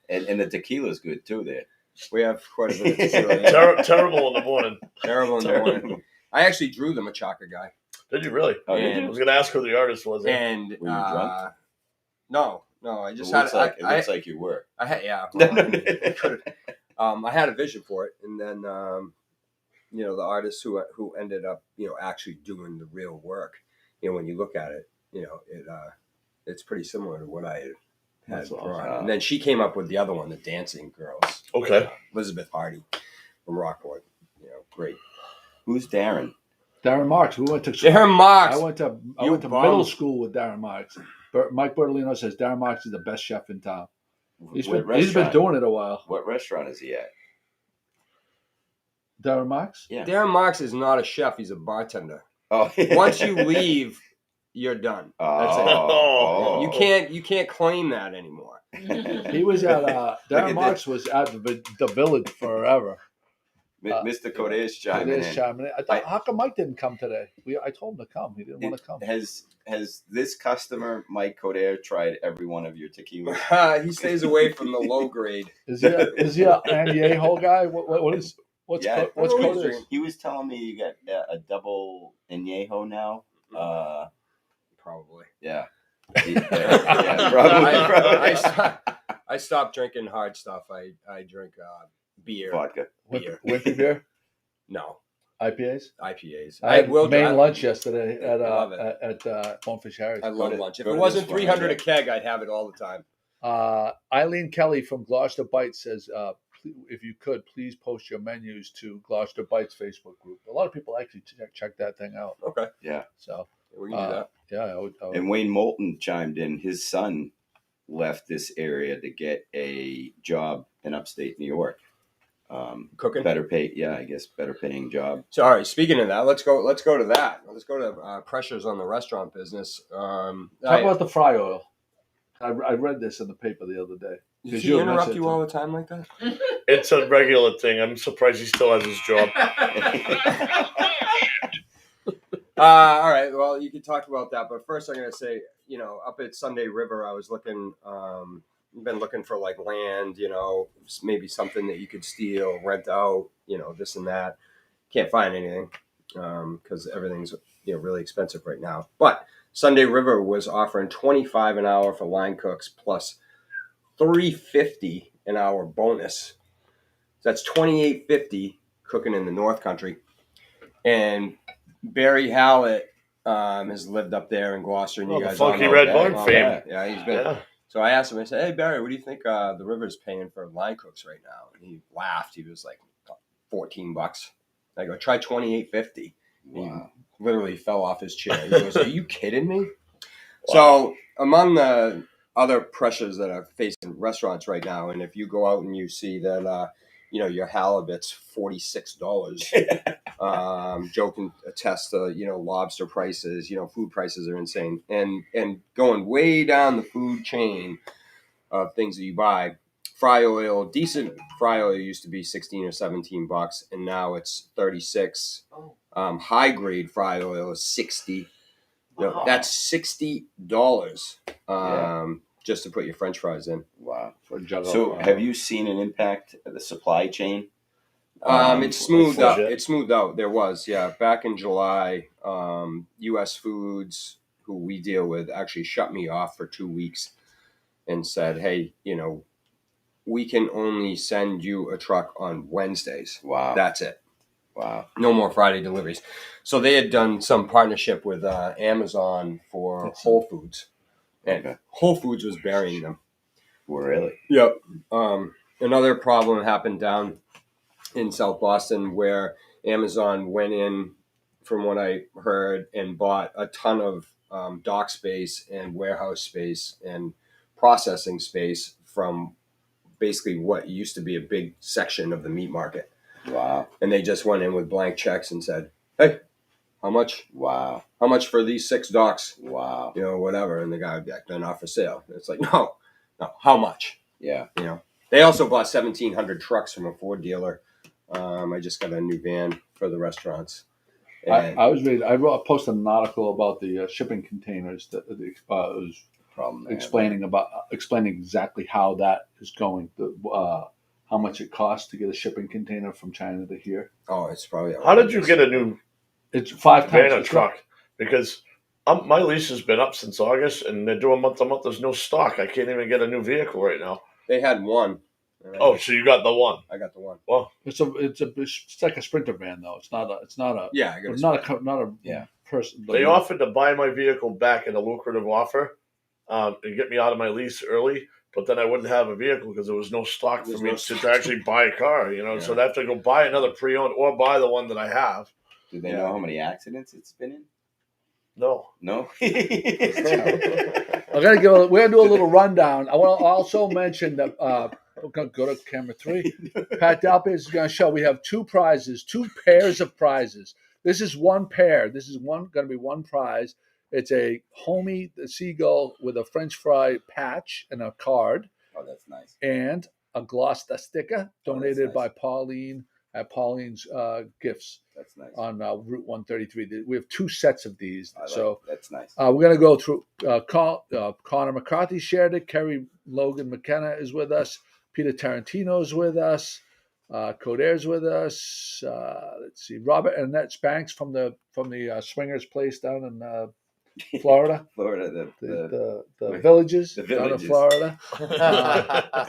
And the tequila's good too there. We have quite a bit of tequila. Terrible in the morning. Terrible in the morning. I actually drew the Machaca guy. Did you really? Oh, did And- I was going to ask who the artist was. And Were you drunk? No, I just It looks had it looks like you were. I had well, I had a vision for it, and then the artist who ended up actually doing the real work. When you look at it, it's pretty similar to what I had That's drawn. awesome. And then she came up with the other one, the dancing girls. Okay. Elizabeth Hardy from Rockport. Great. Who's Darren? Darren Marks. We went to Darren Marks. I went to You bum. middle school with Darren Marks. Mike Bertolino says Darren Marks is the best chef in town. He's What been restaurant? doing it a while. What restaurant is he at? Darren Marks? Yeah. Darren Marks is not a chef; he's a bartender. Oh, Once you leave, you're done. That's it. Oh. You can't claim that anymore. He was at Darren at Marks was at the Village forever. Mr. Code's It chiming is in. chiming in. I thought, how come Mike didn't come today? I told him to come. He didn't want to come. Has this customer, Mike Coder, tried every one of your tequilas? He stays away from the low grade. Is he a añejo guy? What's Yeah. what's What are we code? drinking? He was telling me you got a double añejo now. Probably. Yeah. Yeah, probably. I stopped drinking hard stuff. I drink beer. Vodka. Wimpy beer, No, IPAs. IPAs. I had main I lunch yesterday at love it. at Bonefish Harry's. love to- lunch. If go it to wasn't this one, 300 a yeah. keg, I'd have it all the time. Eileen Kelly from Gloucester Bites says, if you could, please post your menus to Gloucester Bites Facebook group. A lot of people actually check that thing out. Okay. Yeah. So We can do that. yeah, I would. And Wayne Moulton chimed in. His son left this area to get a job in upstate New York. Cooking. Better pay. Yeah, I guess better paying job. So, all right. Speaking of that, let's go to that. Let's go to pressures on the restaurant business. Talk about the fry oil. I read this in the paper the other day. Does Because he you interrupt mentioned you it. all the time like that? It's a regular thing. I'm surprised he still has his job. All right. Well, you can talk about that, but first I'm going to say, up at Sunday River, I was looking, been looking for like land, maybe something that you could steal, rent out, this and that. Can't find anything because everything's really expensive right now. But Sunday River was offering $25 an hour for line cooks plus $3.50 an hour bonus that's $28.50 cooking in the North Country. And Barry Hallett has lived up there in Gloucester, and Oh, you the guys Funky all know. Red Bug Oh, fame. Yeah, he's been. Yeah. So I asked him. I said, "Hey Barry, what do you think the river's paying for line cooks right now?" And he laughed. He was like, $14. I go, "Try $28.50." Wow. He literally fell off his chair. He goes, "Are you kidding me?" So among the other pressures that are facing restaurants right now, and if you go out and you see that, your halibut's $46. Joe can attest to, lobster prices, food prices are insane. And going way down the food chain of things that you buy, fry oil, decent fry oil used to be 16 or $17, and now it's 36. Oh. High grade fry oil is 60. Wow. That's $60 just to put your French fries in. Wow. For a jug So, of, have you seen an impact of the supply chain? It's smoothed out. legit? It's smoothed out. There was, back in July, U.S. Foods, who we deal with, actually shut me off for 2 weeks and said, "Hey, we can only send you a truck on Wednesdays. Wow. That's it. Wow. No more Friday deliveries." So they had done some partnership with Amazon for Whole Foods, and Okay. Whole Foods was burying them. Really? Yep. Another problem happened down in South Boston where Amazon went in, from what I heard, and bought a ton of dock space and warehouse space and processing space from basically what used to be a big section of the meat market. Wow. And they just went in with blank checks and said, "Hey, how much? Wow. How much for these 6 docks? Wow. Whatever." And the guy would be like, "They're not for sale." And it's like, no, how much? Yeah. They also bought 1,700 trucks from a Ford dealer. I just got a new van for the restaurants. And I was reading. I posted an article about the shipping containers that was Problem there. explaining exactly how that is going. How much it costs to get a shipping container from China to here. it's probably. How did you get a new It's 5 times van the or truck? Because my lease has been up since August, and they're doing month to month. There's no stock. I can't even get a new vehicle right now. They had one. Oh, so you got the one? I got the one. Well, It's like a Sprinter van though. It's not a Yeah, I got it's not a Yeah. person. they offered to buy my vehicle back in a lucrative offer, and get me out of my lease early. But then I wouldn't have a vehicle because there was no stock for There's me no to stock. actually buy a car. So I'd have to go buy another pre-owned or buy the one that I have. Do they know how many accidents it's been in? No. No. We're gonna do a little rundown. I want to also mention that we're gonna go to camera 3. Pat Dalpe is going to show we have 2 prizes, 2 pairs of prizes. This is one pair. This is going to be one prize. It's a Homie the Seagull with a French fry patch and a card, Oh, that's nice. and a Gloucester sticker donated nice. by Pauline at Pauline's Gifts That's nice. on Route 133. We have 2 sets of these. That's nice. We're going to go through. Connor McCarthy shared it. Kerry Logan McKenna is with us. Peter Tarantino is with us. Coder's with us. Let's see. Robert and Annette Spanks from the Swingers Place down in Florida. Florida, The villages the down in villages. Florida.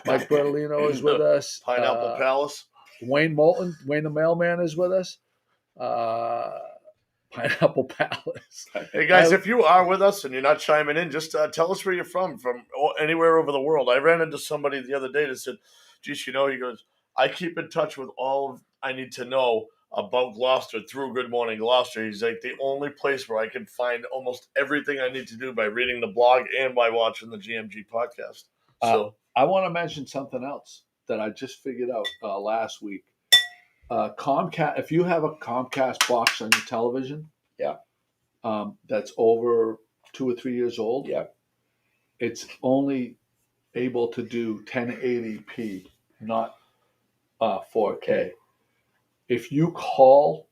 Mike Bertolino is with us. Pineapple Palace. Wayne Moulton, Wayne the mailman is with us. Pineapple Palace. Hey guys, if you are with us and you're not chiming in, just tell us where you're from anywhere over the world. I ran into somebody the other day that said, "Geez, he goes, I keep in touch with all I need to know about Gloucester through Good Morning Gloucester." He's like, the only place where I can find almost everything I need to do by reading the blog and by watching the GMG podcast. So I want to mention something else that I just figured out last week. Comcast, if you have a Comcast box on your television, that's over 2 or 3 years old, it's only able to do 1080p, not 4K. Okay. If you call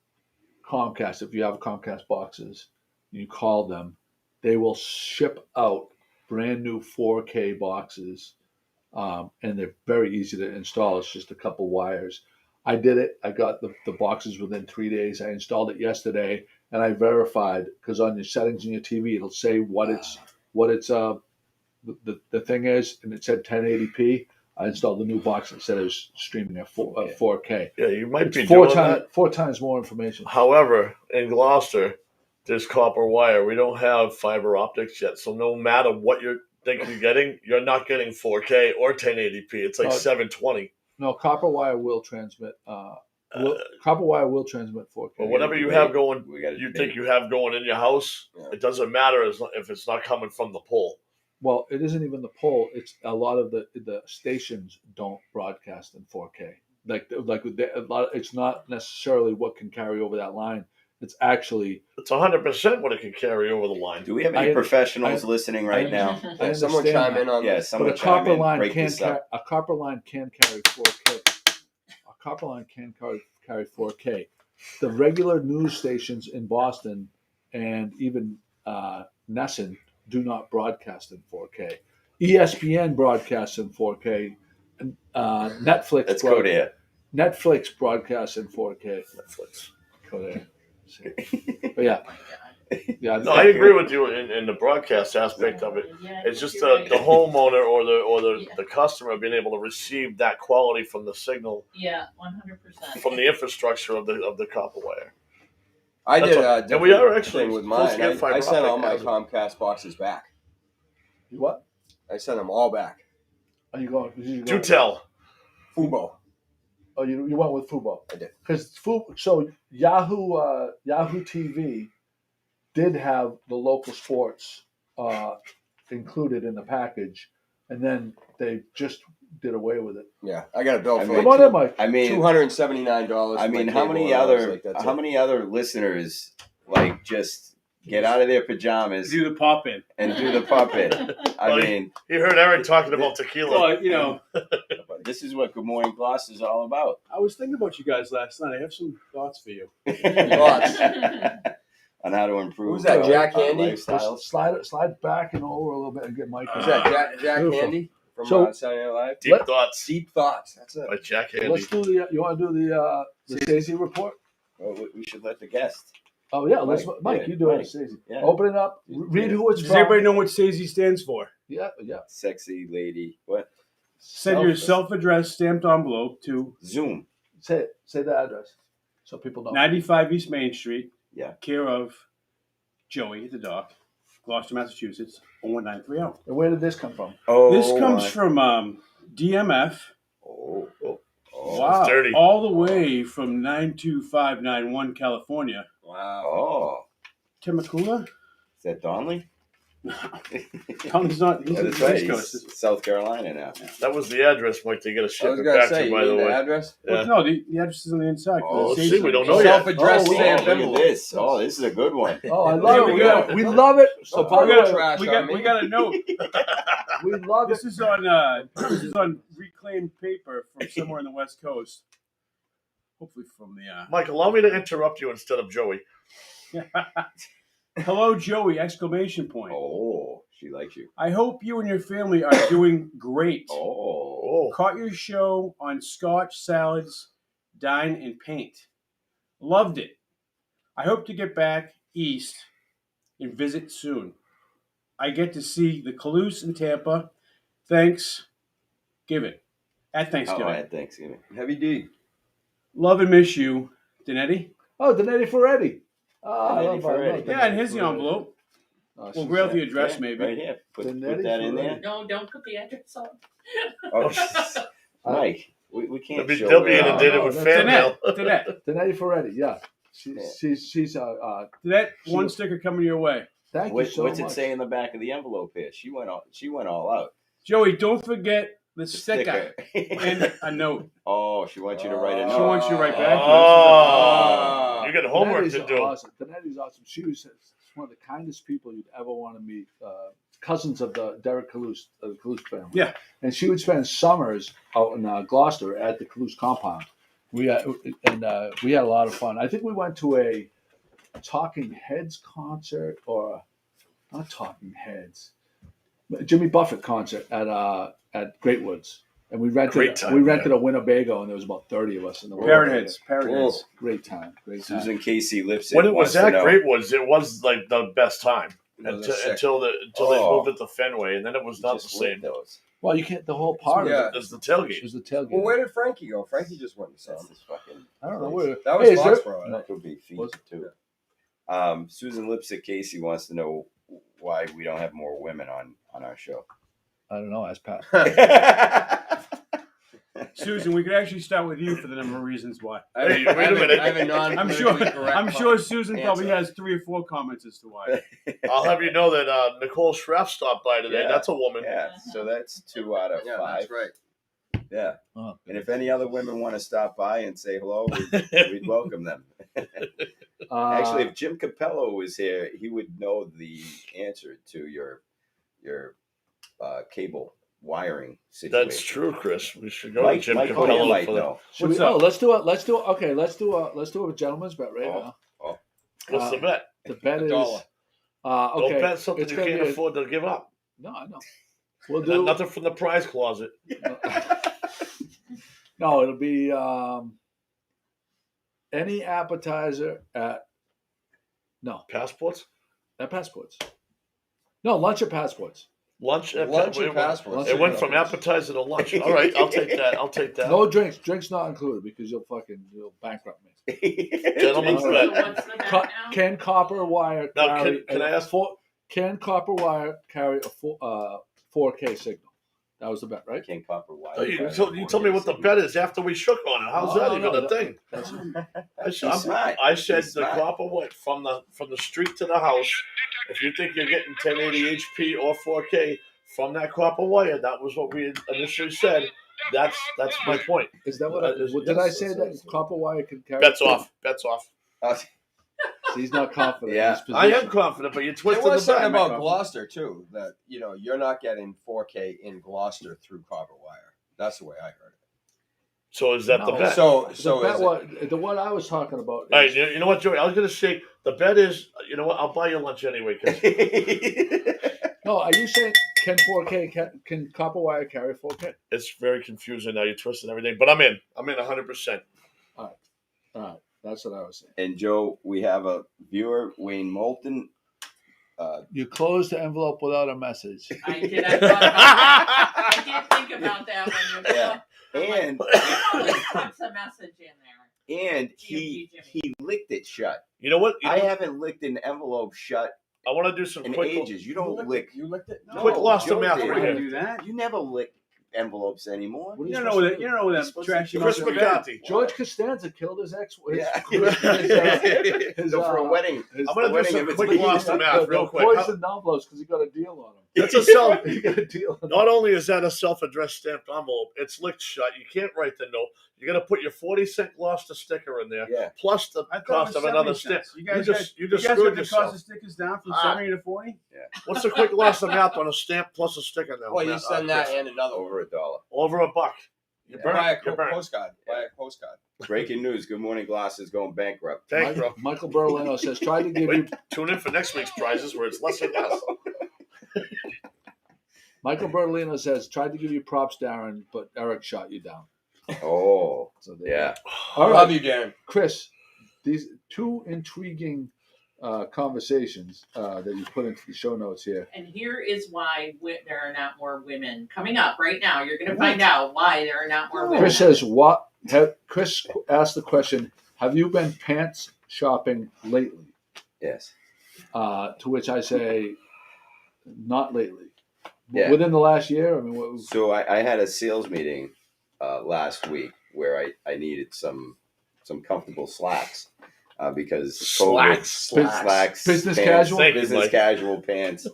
Comcast, if you have Comcast boxes, you call them, they will ship out brand new 4K boxes, and they're very easy to install. It's just a couple wires. I did it. I got the boxes within 3 days. I installed it yesterday, and I verified because on your settings in your TV, it'll say what the thing is, and it said 1080p. I installed the new box that said it was streaming at 4K. Yeah, you might be It's doing that. 4 times more information. However, in Gloucester, there's copper wire. We don't have fiber optics yet, so no matter what you're thinking you're getting, you're not getting 4K or 1080p. It's like 720. No, copper wire will transmit. Copper wire will transmit 4K. But whatever you have going, you debate. think you have going in your house, it doesn't matter if it's not coming from the pole. Well, it isn't even the pole. It's a lot of the stations don't broadcast in 4K. It's not necessarily what can carry over that line. It's actually It's 100% what it can carry over the line. Do we have any professionals listening right now? I Someone understand chime that. in on Yeah, this. someone But a chime copper in. line Break can this up. a copper line can carry 4K. A copper line can carry 4K. The regular news stations in Boston and even Nesson do not broadcast in 4K. ESPN broadcasts in 4K. Netflix. Let's go there. Netflix broadcasts in 4K. Netflix. Go there. But yeah. Yeah, No, I agree with you in the broadcast aspect of it. It's just the homeowner or the customer being able to receive that quality from the signal. Yeah, 100%. From the infrastructure of the copper wire. I did a and we are different actually thing with supposed to mine. get fiber I sent all optic my as well. Comcast boxes back. You what? I sent them all back. Are you going? Do tell. Fubo. Oh, you went with Fubo. I did. Because so Yahoo TV did have the local sports included in the package, and then they just did away with it. Yeah, I got a bill for Come on in, Mike. I mean, $279. I mean, how many other listeners like just get out of their pajamas Do the pop in. and do the pop in? I Well, mean, You heard Eric talking about tequila. Well, you know, this is what Good Morning Gloucester is all about. I was thinking about you guys last night. I have some thoughts for you. On how to improve. Who's that, Jack Handy? lifestyles. Slide back and over a little bit and get Mike. Is that Jack Beautiful. Handy from So- Saturday Night Live? Deep thoughts Deep Thoughts. That's it. by Jack Handy. Let's do the. You want to do the Stacey report? Well, we should let the guest. Oh yeah, let's Mike. Yeah, You do Mike. it, Stacey. Yeah. Open it up. Read who it's Does from. everybody know what SASY stands for? Yeah. Sexy lady. What? Send your self-addressed stamped envelope to Zoom. Say the address so people know. 95 East Main Street. Yeah. Care of Joey at the dock, Gloucester, Massachusetts, 01930. And where did this come from? Oh, This comes from DMF. Oh. Wow. dirty. All the way from 92591 California. Wow. Oh. Temecula? Is that Donley? Tom's not. He's Yeah, in that's the right. East He's Coast. South Carolina now. That was the address, Mike, to get a I ship was it going to back say, to, you by the need the way. address? Well, no, the address is on the inside. Oh, let's It's see, we don't know yet. Self-addressed Oh, stamped look at envelope. this. Oh, this is a good one. Oh, I There love we it. go. We love it. So Oh, by we the got way, trash on me. we got a note. we love it. This is on reclaimed paper from somewhere on the West Coast. Hopefully from the Mike, allow me to interrupt you instead of Joey. Hello, Joey! Exclamation point. Oh, she likes you. I hope you and your family are doing great. Oh. Caught your show on Scotch Salads, Dine and Paint. Loved it. I hope to get back east and visit soon. I get to see the Calouse in Tampa. Thanks. Give it. At Thanksgiving. Oh, at Thanksgiving. Heavy D. Love and miss you, Danetti. Oh, Danetti Ferretti. Oh, I Danetti love Ferretti. Yeah, and here's the envelope. Oh, We'll grab the address Yeah, maybe. Right here. Put Danetti that in there. No, don't put the address on. Oh, Mike, we can't They'll be, show they'll be it. inundated no, with that's fan mail. Danette. Danetti Ferretti. Yeah, Yeah. she's Danette, one sticker coming your way. Thank you What's so it much. say in the back of the envelope here? She went all out. Joey, don't forget the The sticker and a note. Oh, she wants you to write a She note. wants you to write back. Oh, you got homework Danetti's to do. Awesome. Danetti's awesome. She was one of the kindest people you'd ever want to meet. Cousins of the Derek Calouse, the Calouse family. Yeah. And she would spend summers out in Gloucester at the Calouse compound. We had a lot of fun. I think we went to a Talking Heads concert, or not Talking Heads, Jimmy Buffett concert at Great Woods, and we rented a Winnebago, and there was about 30 of us in the Parrot heads. Parrot heads. Great time. Susan Casey Lipson. When it was wants to at know- Great Woods, it was like the best time Those are until, sick. until they moved it to Fenway, and then it was not the Just lit same. those. Well, you can't. The whole part Yeah. of it There's the tailgate. is the tailgate. Well, where did Frankie go? Frankie just went and saw That's him. this fucking. I don't know place. where. That was Hey, is there- Foxborough. I That could be feet Was too. Susan Lipsick Casey wants to know why we don't have more women on our show. I don't know. Ask Pat. Susan, we could actually start with you for the number of reasons why. Hey, wait a minute. I have a non. I'm sure Susan probably has 3 or 4 comments as to why. I'll have you know that Nicole Schraff stopped by today. Yeah. That's a woman. Yeah, so that's 2 out of 5. Yeah, that's right. Yeah, Oh, and if any other women want to stop by and say hello, we'd welcome them. Actually, if Jim Capello was here, he would know the answer to your cable wiring situation. That's true, Chris. We should go Mike, to Jim Mike Capello might for that. know. should we, What's up? let's do a gentleman's bet right Oh. now. What's the bet? The bet is $1. okay. Don't bet something it's you gonna can't be afford to give up. No, I know. We'll do Nothing from the prize closet. No, it'll be any appetizer at Passports? passports. No, lunch at passports. Lunch at Lunch and it went- passports. It went from appetizer to lunch. All right, I'll take that. No drinks. Drinks not included because you'll bankrupt me. Gentlemen's All bet. right. What's the bet Co- now? Can copper wire Now, carry can I ask- Can copper wire carry a 4K signal? That was the bet, right? Can't copper wire. Oh, you told me what the bet is after we shook on it. How's that even a thing? That's, I said He's the smart. copper went from the street to the house. If you think you're getting 1080 HP or 4K from that copper wire, that was what we had initially said. That's my point. is that what? Yes, Did I say yes, that yes. copper wire can carry? Bets off. Bets off. He's not confident. Yeah. in his I position. am confident, but you There twisted was the something bet. about Gloucester too. That you're not getting 4K in Gloucester through copper wire. That's the way I heard it. So is that the No. bet? So The bet is what, the what I was talking about. All right, Is, you know what, Joey? I was going to say the bet is, you know what? I'll buy you lunch anyway. 'Cause no, are you saying can 4K can copper wire carry 4K? it's very confusing now. You're twisting everything, but I'm in. I'm in 100%. All right, that's what I was saying. And Joe, we have a viewer, Wayne Moulton. You closed the envelope without a message. I did. I did think about that when you Yeah. And What's the message in there? and he licked it shut. You know what? I haven't licked an envelope shut I want to do some in quick. ages. You don't lick. You licked it? Quick Gloucester Joe math did. You right don't here. do that. You never lick envelopes anymore. What are You don't supposed know to that. do? You don't know You're that supposed trash. to- Chris must have been. McCarthy. George Costanza killed his ex. So for a wedding, I'm going to do wedding some of its quick leaders. Gloucester math real quick. Poisoned envelopes because he got a deal on them. That's a self. He got a deal on them. Not only is that a self-addressed stamped envelope, it's licked shut. You can't write the note. You're going to put your 40-cent Gloucester sticker in there, Yeah. plus the I thought it cost was of another 70 stick. cents. You guys You got just screwed the cost yourself. of stickers down from Ah. 70 to 40. What's the quick Gloucester math on a stamp plus a sticker now? well, you Matt? send that and another one. Over $1. Over $1. You burn Buy it. You a burn it. postcard. Buy a postcard. Breaking news: Good Morning Gloss is going bankrupt. Thank you. Michael Berlino says, tried to give you. Wait, tune in for next week's prizes where it's less and less. Michael Berlino says, tried to give you props, Darren, but Eric shot you down. Oh, So there yeah. All Love right, you, Darren. Chris. These two intriguing conversations that you put into the show notes here. And here is why there are not more women coming up right now. You're going to find out why there are not more women. Chris says, "What?" Chris asked the question: have you been pants shopping lately? Yes. To which I say, not lately. Yeah. Within the last year, I mean, what was, So I had a sales meeting last week where I needed some comfortable slacks because COVID, slacks, business pants, casual? Thank you, business Mike. casual pants,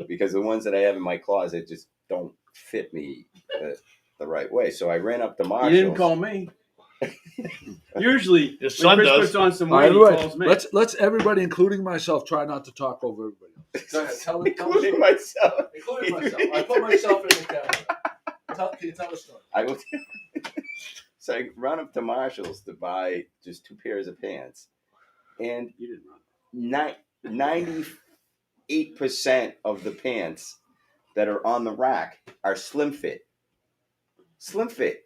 because the ones that I have in my closet just don't fit me the right way. So I ran up to Marshall's. You didn't call me. Usually, Your when son Chris does. puts on some all weight, right, he calls me. let's everybody, including myself, try not to talk over everybody else. Go ahead, tell the including story. myself. Including myself. I put myself in the camera. Can you tell the story? I will. So I run up to Marshall's to buy just 2 pairs of pants, and You didn't run. 98% of the pants that are on the rack are slim fit. Slim fit,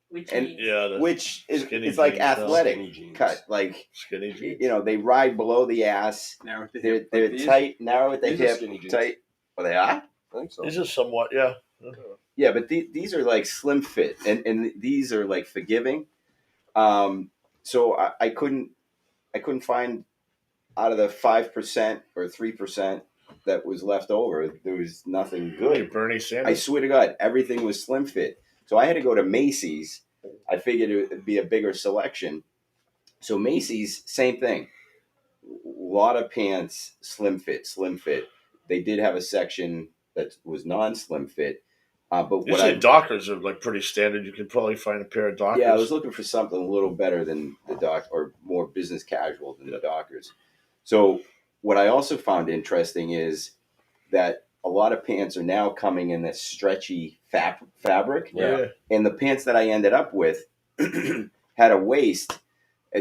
Which and- means Yeah, which is Skinny it's like jeans, athletic skinny jeans. cut. Like, skinny jeans. you know, they ride below the ass. Now at the They're hip. tight, narrow at the These are hip, skinny jeans. tight. Oh, they are. I think so. These are somewhat, yeah. Yeah, but these are like slim fit, and these are like forgiving. So I couldn't find out of the 5% or 3% that was left over. There was nothing good. Bernie I Sanders. swear to God, everything was slim fit. So I had to go to Macy's. I figured it would be a bigger selection. So Macy's, same thing. A lot of pants, slim fit. They did have a section that was non-slim fit. But what Usually Dockers are like pretty standard. You can probably find a pair of Dockers. Yeah, I was looking for something a little better than the Dock, or more business casual than the Dockers. So what I also found interesting is that a lot of pants are now coming in this stretchy fabric. Yeah. And the pants that I ended up with had a waist.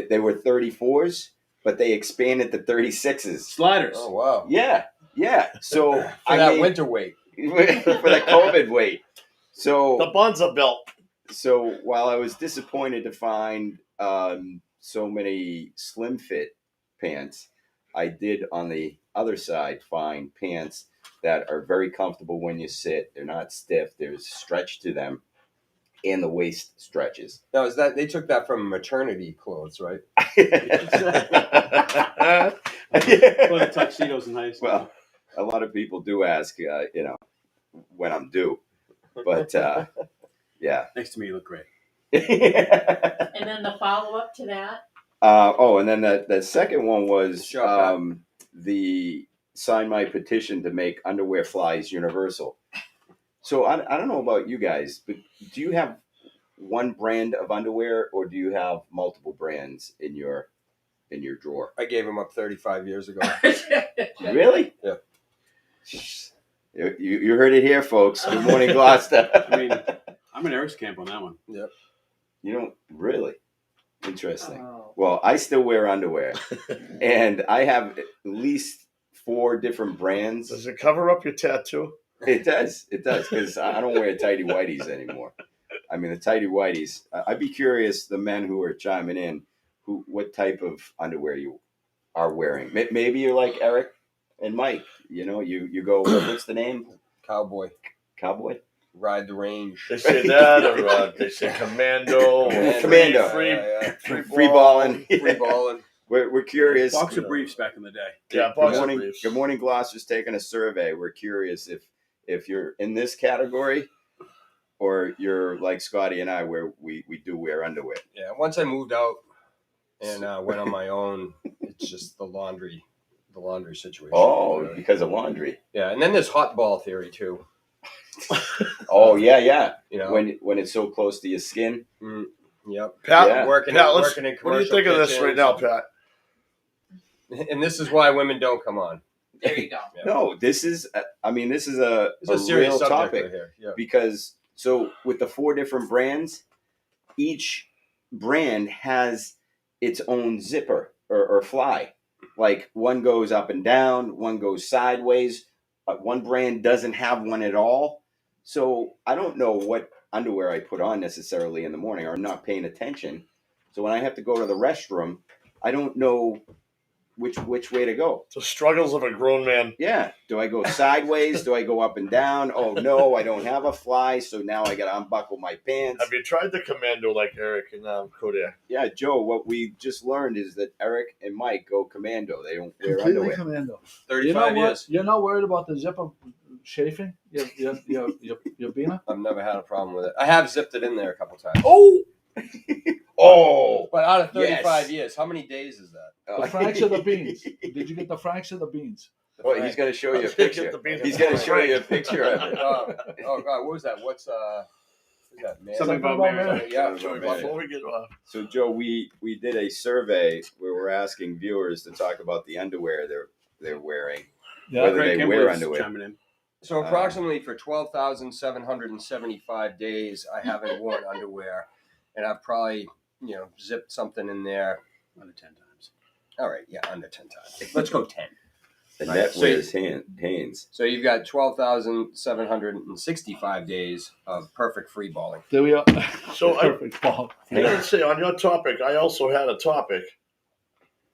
They were 34s, but they expanded to 36s. Sliders. Oh wow. Yeah. So For that winter weight. for the COVID weight. So The Bonza belt. So while I was disappointed to find so many slim fit pants, I did on the other side find pants that are very comfortable when you sit. They're not stiff. There's stretch to them, and the waist stretches. Now is that they took that from maternity clothes, right? Or the tuxedos in high school. Well, a lot of people do ask, when I'm due, but yeah. Next to me, you look great. And then the follow-up to that? And then the second one was Sure. the sign my petition to make underwear flies universal. So I don't know about you guys, but do you have one brand of underwear, or do you have multiple brands in your drawer? I gave him up 35 years ago. Really? Yeah. You heard it here, folks. Good morning, Gloucester. I mean, I'm in Eric's camp on that one. Yep. You don't really? Interesting. Oh. Well, I still wear underwear, and I have at least 4 different brands. Does it cover up your tattoo? It does, because I don't wear tighty whities anymore. I mean, the tighty whities. I'd be curious, the men who are chiming in, what type of underwear you are wearing. Maybe you're like Eric and Mike. You go. What's the name? Cowboy. Cowboy. Ride the range. They say that, or they say commando. Or Commando. Free balling. Free balling. We're curious. Boxer briefs back in the day. Yeah, Good boxer morning. briefs. Good morning, Gloucester's taking a survey. We're curious if you're in this category, or you're like Scotty and I, where we do wear underwear. Yeah. Once I moved out and went on my own, it's just the laundry situation. Oh, Really. because of laundry. Yeah, and then there's hot ball theory too. Oh yeah. You know, When it's so close to your skin. yep. Pat, Yeah. Working Pat, in what do you commercial think of this kitchens. right now, Pat? And this is why women don't come on. There you go. Yeah. No, this is a It's a serious real subject topic, right here. Yeah. because so with the 4 different brands, each brand has its own zipper or fly. Like one goes up and down, one goes sideways. One brand doesn't have one at all. So I don't know what underwear I put on necessarily in the morning, or I'm not paying attention. So when I have to go to the restroom, I don't know which way to go. The struggles of a grown man. Yeah. Do I go sideways? Do I go up and down? Oh no, I don't have a fly, so now I gotta unbuckle my pants. Have you tried the commando like Eric and Kodak? Yeah, Joe, what we just learned is that Eric and Mike go commando. They don't wear Completely underwear. commando. 35 years. You're not worried about the zipper chafing your beaner? I've never had a problem with it. I have zipped it in there a couple times. Oh, But out of 35 Yes. years, how many days is that? The Franks or the beans? Did you get the Franks or the beans? Well, he's going to show you a Get picture. the beans. He's going to show you a picture of it. Oh God, what was that? What's that? Man? Something about marriage. Yeah. Before we get off. So, Joe, we did a survey where we're asking viewers to talk about the underwear they're wearing, whether Greg they wear Kimberly's underwear. chiming in. So approximately for 12,775 days, I haven't worn underwear, and I've probably zipped something in there. Under 10 times. All right, yeah, under 10 times. Let's go 10. And Right. that So wears Hanes. So you've got 12,765 days of perfect free balling. There we are. So I Perfect ball. I gotta say, on your topic, I also had a topic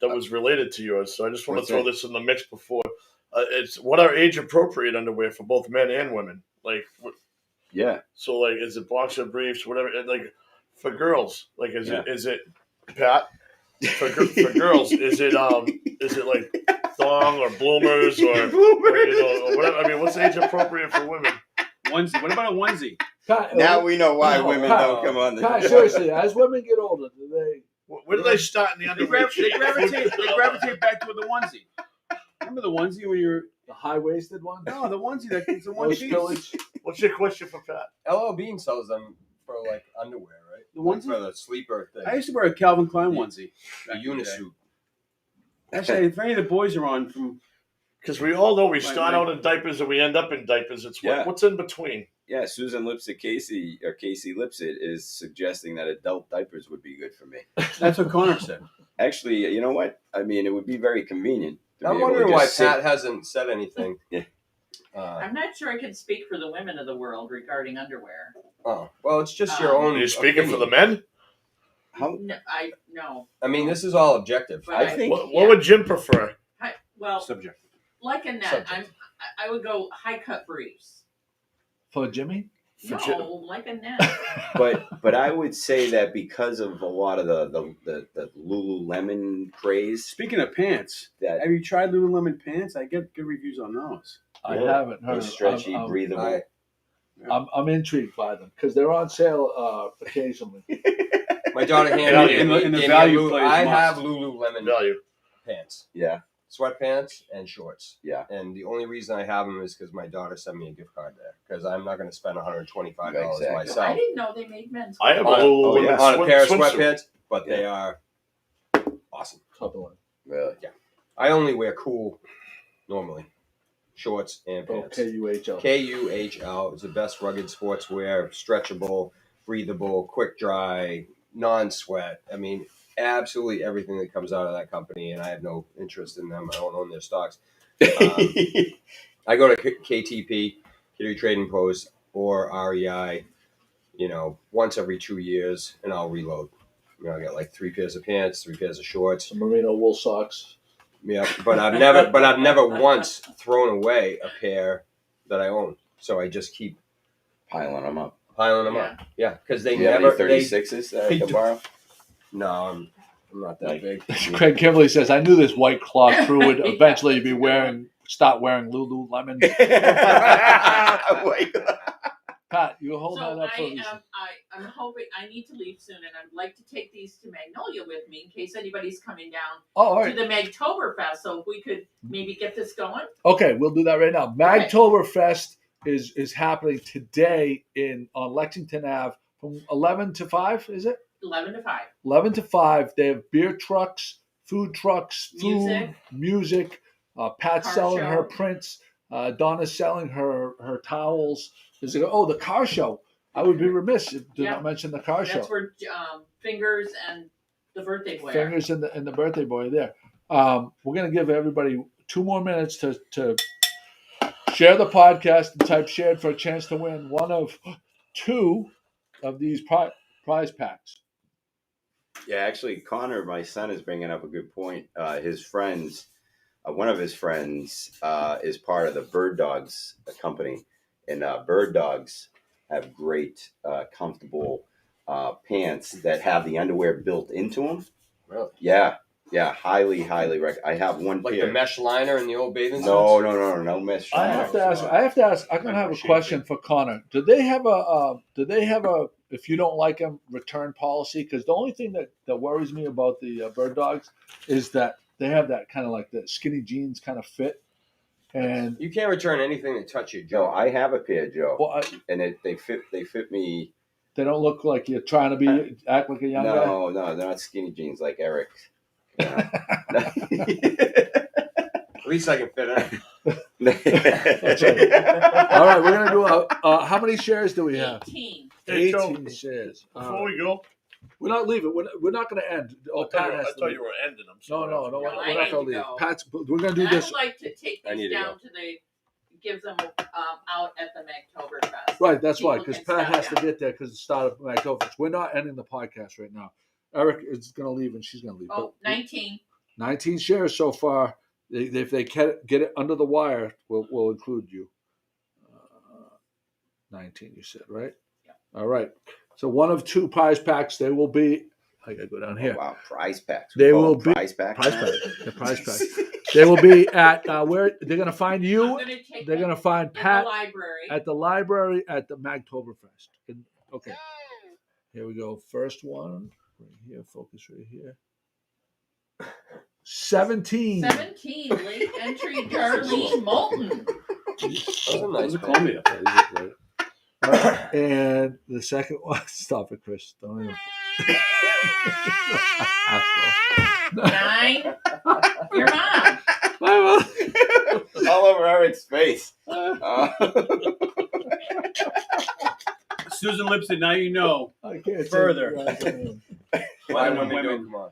that was related to yours. So I just want What's to throw that? this in the mix before. It's what are age appropriate underwear for both men and women? Like, Yeah. So like, is it boxer briefs, whatever? And like for girls, like is Yeah. it Pat? For girls, is it like thong or bloomers or or whatever? I mean, what's age appropriate for women? Onesie. What about a onesie? Pat, Now we know why No, women Pat, don't come on the Pat, show. seriously, as women get older, do they? Where do they start in the They, underwear? they gravitate back to the onesie. Remember the onesie when you're The high-waisted one? no the onesie that it's a No one piece. spillage? What's your question for Pat? LL Bean sells them for like underwear, right? The Like onesie? for the sleeper thing. I used to wear a Calvin Klein onesie. The back in the day. unisuit. Actually, if any of the boys are on from Because we all know we Right, start right. out in diapers and we end up in diapers. It's Yeah. what's in between. Yeah, Susan Lipsit Casey or Casey Lipsit is suggesting that adult diapers would be good for me. that's what Connor said. Actually, you know what? I mean, it would be very convenient. To I'm be able to wondering why just sit- Pat hasn't said anything. Yeah. I'm not sure I can speak for the women of the world regarding underwear. Oh, well, it's just your own. Are you speaking for the opinion. men? How? No. I mean, this is all objective. But I think- What would Jim prefer? Well, Subject. like a net, Subject. I would go high cut briefs. For Jimmy? For No, Jim. like a net. But I would say that because of a lot of the Lululemon craze, Speaking of pants, that have you tried Lululemon pants? I get good reviews on those. I Really? haven't heard. they're stretchy, I'm, breathable. I'm intrigued by them because they're on sale occasionally. My daughter handed Value. me. And the gave me value Lulu- plays I must. have Lululemon Value. pants, Yeah, sweatpants, and shorts. Yeah. And the only reason I have them is because my daughter sent me a gift card there. Because I'm not going to spend $125 Exactly. I myself didn't know they made men's. I have a On a- Lululemon yeah. on a pair of swimsuit. sweatpants, but they are awesome. really. I only wear cool normally, shorts and pants. KUHL. KUHL is the best rugged sportswear, stretchable, breathable, quick dry, non-sweat. I mean, absolutely everything that comes out of that company, and I have no interest in them. I don't own their stocks. I go to KTP, Kittery Trading Post, or REI, once every 2 years, and I'll reload. I got like 3 pairs of pants, 3 pairs of shorts. Some merino wool socks. Yeah, but I've never once thrown away a pair that I own. So I just keep Piling them up. piling them up. Yeah, because they Do you have never. any They, 36s that I they can do- borrow? no, I'm not that big. Craig Kimberly says, "I knew this white cloth crew would eventually start wearing Lululemon." Wait. Pat, you hold that So up for me. I'm hoping I need to leave soon, and I'd like to take these to Magnolia with me in case anybody's coming down Oh, all right. to the Magtoberfest. So if we could maybe get this going. Okay, we'll do that right now. Magtoberfest is happening today on Lexington Ave from 11 to 5, is it? 11 to 5. 11 to 5. They have beer trucks, food trucks, music. Pat's Car selling show. her prints. Donna's selling her towels. The car show. I would be remiss if I did Yeah. not mention the car show. That's where Fingers and the birthday boy are. Fingers and the birthday boy are there. We're going to give everybody 2 more minutes to share the podcast and type shared for a chance to win one of 2 of these prize packs. Yeah, actually, Connor, my son, is bringing up a good point. His friends, one of his friends, is part of the Bird Dogs company, and Bird Dogs have great, comfortable pants that have the underwear built into them. Really? Yeah, highly recommend. I have one Like pair. the mesh liner in the old bathing suits? No mesh. I have to ask. I'm going to have a question for Connor. Do they have a if you don't like them, return policy? Because the only thing that worries me about the Bird Dogs is that they have that kind of like the skinny jeans kind of fit. And You can't return anything that touch you, Joe, Joe. I have a pair, Joe, well, and they fit me. they don't look like you're trying to act like a young guy. No, they're not skinny jeans like Eric. You know? At least I can fit in. All right, we're going to do how many shares do we have? 18. Hey, Joe, 18 shares. before we go, We're not leaving. We're not going to end. I thought you were ending. I'm No, sorry. no, No, we're I not need going to to leave. go. Pat's. We're going to do And I this. would like to take I need these to down to give them out at the Magtoberfest. Right, that's why, People because can Pat stop has to down. get there because the start of Magtoberfest. We're not ending the podcast right now. Eric is going to leave and she's going to leave. Oh, But 19. 19 shares so far. If they get it under the wire, we'll include you. 19, you said, right? Yeah. All right. So one of two prize packs. They will be. I gotta go down here. Oh, wow, prize packs. They We call will them be prize packs. prize now? pack. The prize pack. They will be at where they're gonna find I'm you. gonna take They're them gonna find in the Pat library. at the library at the Oktoberfest. Okay. Here we go. First one right here. Focus right here. 17. 17, late entry, Darlene Moulton. Those are nice. Those are Columbia. Yeah, these are great. All right, and the second one. Stop it, Chris. Don't even. 9. Your mom. All over Eric's face. Susan Lipson, now you know. I can't Further. Why Women, when they women. don't come on?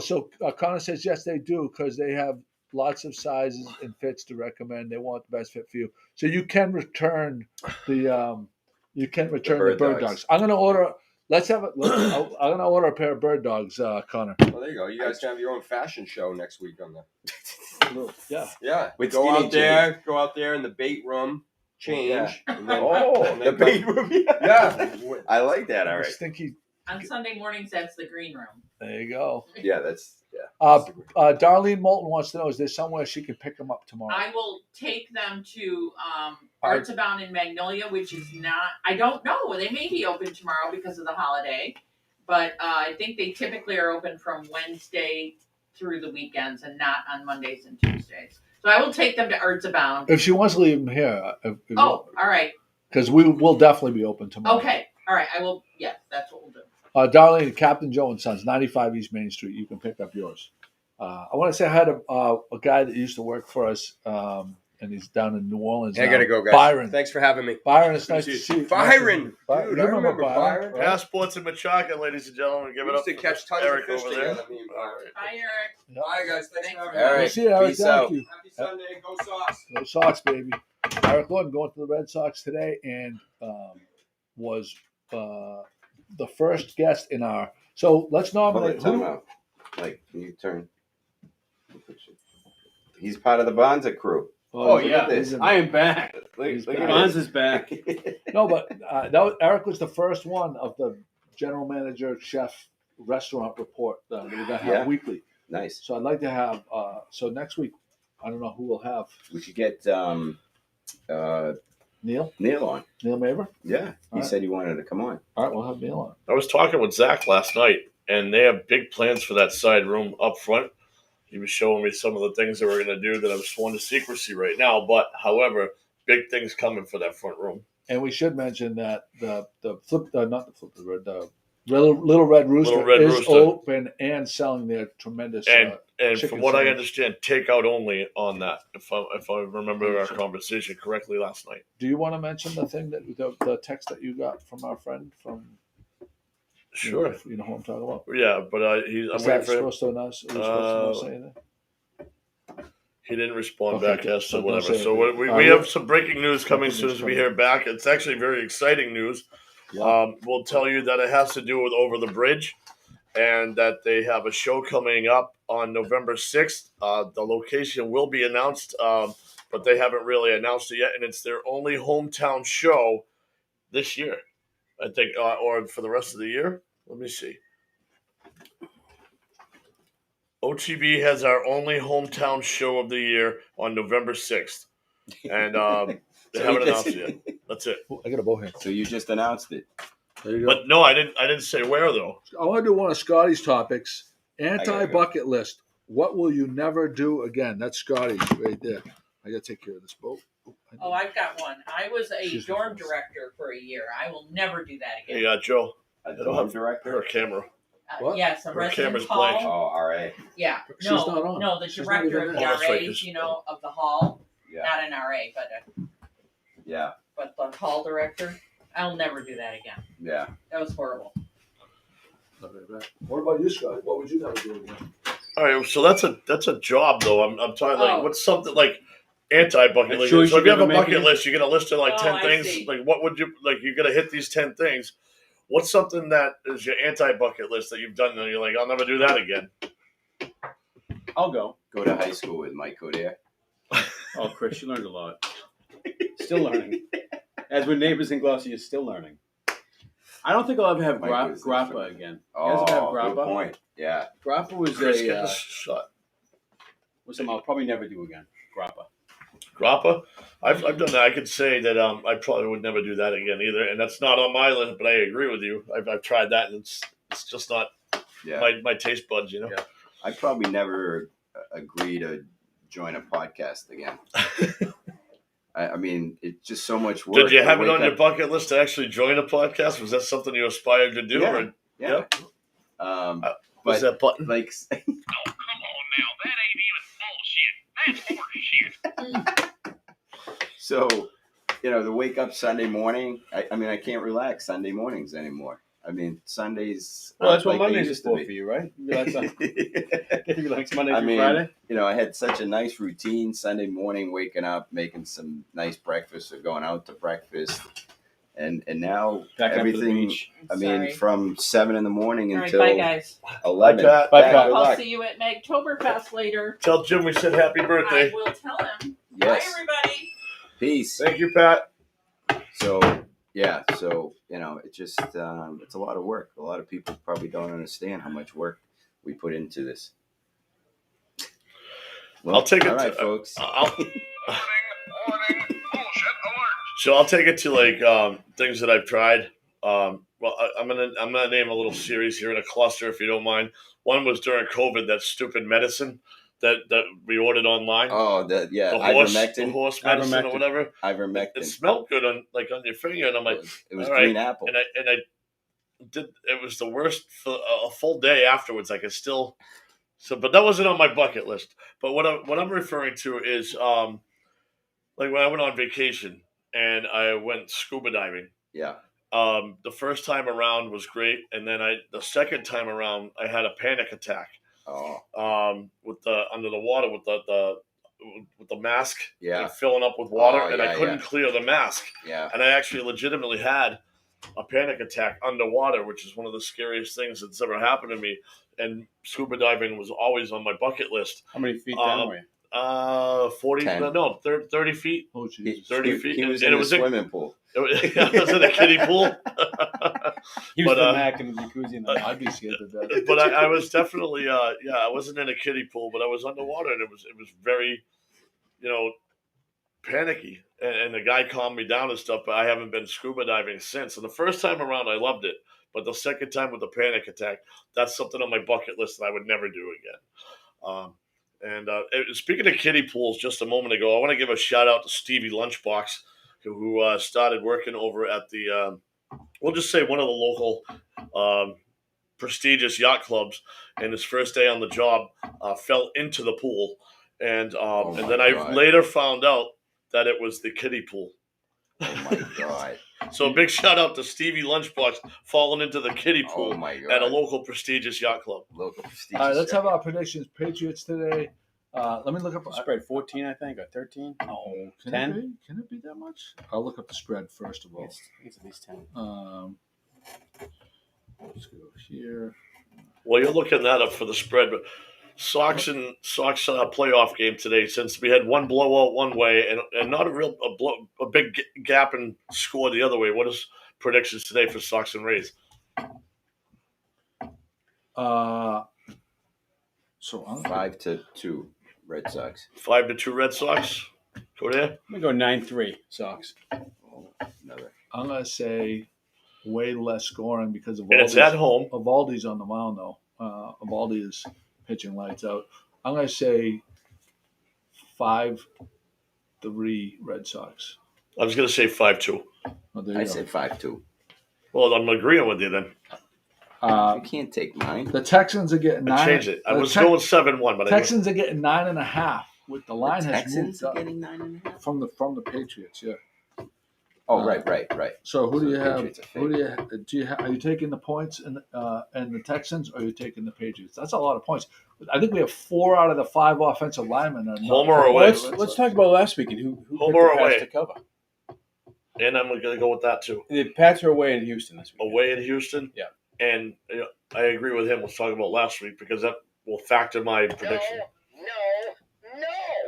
So Connor says yes, they do because they have lots of sizes and fits to recommend. They want the best fit for you, so you can return the bird bird dogs. dogs. I'm gonna order. I'm gonna order a pair of bird dogs, Connor. Well, there you go. You guys can have your own fashion show next week on the. Yeah. Yeah. With Go skinny out there. Go out there in the bait room. Change. Yeah. And then, Oh, and the then bait room. Yeah. I like that. All I right. just think he. On Sunday mornings, that's the green room. There you go. Yeah, that's Darlene Moulton wants to know: is there somewhere she can pick them up tomorrow? I will take them to Arts Abound in Magnolia, which is not. I don't know. They may be open tomorrow because of the holiday, but I think they typically are open from Wednesday through the weekends and not on Mondays and Tuesdays. So I will take them to Arts Abound. If she wants to leave them here, All right. because we will definitely be open tomorrow. Okay. All right. I will. Yes, that's what we'll do. Darlene, Captain Joe and Sons, 95 East Main Street. You can pick up yours. I want to say I had a guy that used to work for us, and he's down in New Orleans. I now. gotta go, guys. Byron. Thanks for having me. Byron, it's nice to see you. Byron, Byron. dude, You I remember Byron. right? Passports in Machaca, ladies and gentlemen. Give We it up used to for catch tons Eric of fish over there. together. Me and Byron. Bye, Eric. Bye, guys. Thanks for having All me. right. We'll see you, Eric. Peace Thank out. you. Happy Sunday. Go Sox. Go Sox, baby. Eric Lawton going to the Red Sox today and was the first guest in our. So let's nominate. Time out. Like, can you turn? He's part of the Bonza crew. Oh, look yeah. at this. I am back. Look He's at back. Bonds this. is back. No, but Eric was the first one of the general manager, chef, restaurant report that we got to have Yeah. weekly. Nice. So I'd like to have. So next week, I don't know who we'll have. We should get Neil Neil on. Maver. Yeah, he All right. said he wanted to come on. All right, we'll have Neil on. I was talking with Zach last night, and they have big plans for that side room up front. He was showing me some of the things that we're going to do that I've sworn to secrecy right now. But, however, big things coming for that front room. And we should mention that the Little Red Rooster Little Red is Rooster. open and selling their tremendous. And chicken from what I sandwich. understand, takeout only on that. If I remember our conversation correctly last night. Do you want to mention the thing that the text that you got from our friend from? Sure. You know who I'm talking about. Yeah, but I'm Is waiting that for him. supposed to announce? Are we supposed to say anything? He didn't respond Okay, back okay. as to So don't whatever. say So anything. we have some breaking news coming as soon as we hear back. It's actually very exciting news. Yeah. We'll tell you that it has to do with Over the Bridge and that they have a show coming up on November 6th. The location will be announced, but they haven't really announced it yet, and it's their only hometown show this year, I think, or for the rest of the year. Let me see. OTB has our only hometown show of the year on November 6th. And they So haven't you just- announced it yet. That's it. Oh, I got a bow here. So you just announced it. There you go. But no, I didn't say where though. I want to do one of Scotty's topics. gotta Anti-bucket list. What will you never do again? That's Scotty's right there. I got to take care of this boat. Oh, I've got one. I was a Excuse me. dorm director for a year. I will never do that Hey, again. Joe, A don't dorm have her director? camera. What? Yes, a Her residence camera's hall. blank. Oh, all right. Yeah, She's not on. no, the She's not director even of there. the Oh, that's right, RAs, 'cause- of the hall, Yeah. not an RA, Yeah. but the hall director. I'll never do that again. Yeah. That was horrible. What about you, Scotty? What would you never do again? All right, so that's a job though. I'm talking like Oh. what's something like anti-bucket That list. shows So if you you have a never make bucket it. list, you're gonna list in like Oh, 10 I things. see. Like what would you like? You're gonna hit these 10 things. What's something that is your anti-bucket list that you've done and you're like, I'll never do that again? I'll go. Go to high school with Mike Codere. Oh, Chris, you learned a lot. Still learning. As we're neighbors in Gloucester, you're still learning. I don't think I'll ever have Mike was grappa instrumental. again. You guys ever have Oh, good grappa? point. Yeah. Grappa was Chris, get a this shot. was something I'll probably never do again. Grappa. Grappa? I've done that. I could say that I probably would never do that again either, and that's not on my list. But I agree with you. I've tried that, and it's just not my taste buds. You know. Yeah. I'd probably never agree to join a podcast again. I mean, it's just so much work. Did you have it wake on your up- bucket list to actually join a podcast? Was that something you aspired to do? Yeah. Or, Yeah. was But that button? like, Oh, come on now. That ain't even bullshit. That's horseshit. so, to wake up Sunday morning, I mean, I can't relax Sunday mornings anymore. I mean, Sundays. Well, that's what like they Mondays is used to for be. for you, right? You relax on, you relax Monday I through mean, Friday. I had such a nice routine Sunday morning, waking up, making some nice breakfast or going out to breakfast. And now Back up to the everything, beach. I mean, Sorry. from 7 a.m. All right, until bye guys. 11. Bye, Pat. Bye, Bad Pat. luck. I'll see you at Oktoberfest later. Tell Jim we said happy birthday. I will tell him. Yes. Bye everybody. Peace. Thank you, Pat. So, it's just, it's a lot of work. A lot of people probably don't understand how much work we put into this. Well, I'll take it all right, to- folks. Warning, bullshit alert. So I'll take it to like things that I've tried. I'm gonna name a little series here in a cluster if you don't mind. One was during COVID, that stupid medicine that we ordered online. Oh, the the horse medicine or Ivermectin. whatever. Ivermectin. It smelled good on your finger, and I'm like, It was all right. green apple. and I did. It was the worst for a full day afterwards. I could still. So, but that wasn't on my bucket list. But what I'm referring to is like when I went on vacation and I went scuba diving. Yeah. The first time around was great, and then the second time around I had a panic attack. Oh, With the under the water with the mask, Yeah. and filling up with water, Oh, and yeah, I couldn't clear the mask, yeah. and I actually legitimately had a panic attack underwater, which is one of the scariest things that's ever happened to me. And scuba diving was always on my bucket list. How many feet down were you? 40, 10. no, 30 feet. Oh, He, Jesus. 30 feet. he was and in it the was swimming pool. I was in a kiddie pool. He was But, the Mac and the jacuzzi and the I'd be scared to death. But I was definitely, I wasn't in a kiddie pool, but I was underwater, and it was very, panicky. And the guy calmed me down and stuff, but I haven't been scuba diving since. And the first time around, I loved it. But the second time with the panic attack, that's something on my bucket list that I would never do again. Speaking of kiddie pools, just a moment ago, I want to give a shout out to Stevie Lunchbox, who started working over at the, we'll just say one of the local prestigious yacht clubs. And his first day on the job, fell into the pool, and my then I God. later found out that it was the kiddie pool. Oh my God. So a big shout out to Stevie Lunchbox falling into the kiddie Oh pool my God. at a local prestigious yacht club. Local prestigious. All right, let's have our predictions. Patriots today. Let me look up. spread 14, I think, or 13. Oh, can 10? it be? Can it be that much? I'll look up the spread first of all. It's at least 10. Let's go here. Well, you're looking that up for the spread, but Sox playoff game today, since we had one blowout one way and not a big gap in score the other way. What is predictions today for Sox and Rays? So I'm 5-2 Red Sox. 5-2 Red Sox. Go there. Let me go 9-3 Sox. Oh, another. I'm gonna say way less scoring because of And it's at home. Evaldi's on the mound though. Evaldi is pitching lights out. I'm gonna say 5-3 Red Sox. I was going to say 5-2. Oh, there you I go. said 5-2. Well, I'm agreeing with you then. You can't take mine. The Texans are getting I 9. changed it. I the was going 7-1, but Texans are getting 9.5. With the line The has Texans moved are up getting 9.5. from the Patriots. Yeah. Oh, right. So who So do you the have? Patriots are Who do you are you taking the points and the Texans, or are you taking the Patriots? That's a lot of points. I think we have 4 out of the 5 offensive linemen. Are Home or not- away? Let's talk about last week and who Home picked or the Pats away? to cover. And I'm going to go with that too. The Pats are away in Houston this week. Away in Houston. Yeah. And I agree with him. We'll talk about last week because that will factor my prediction.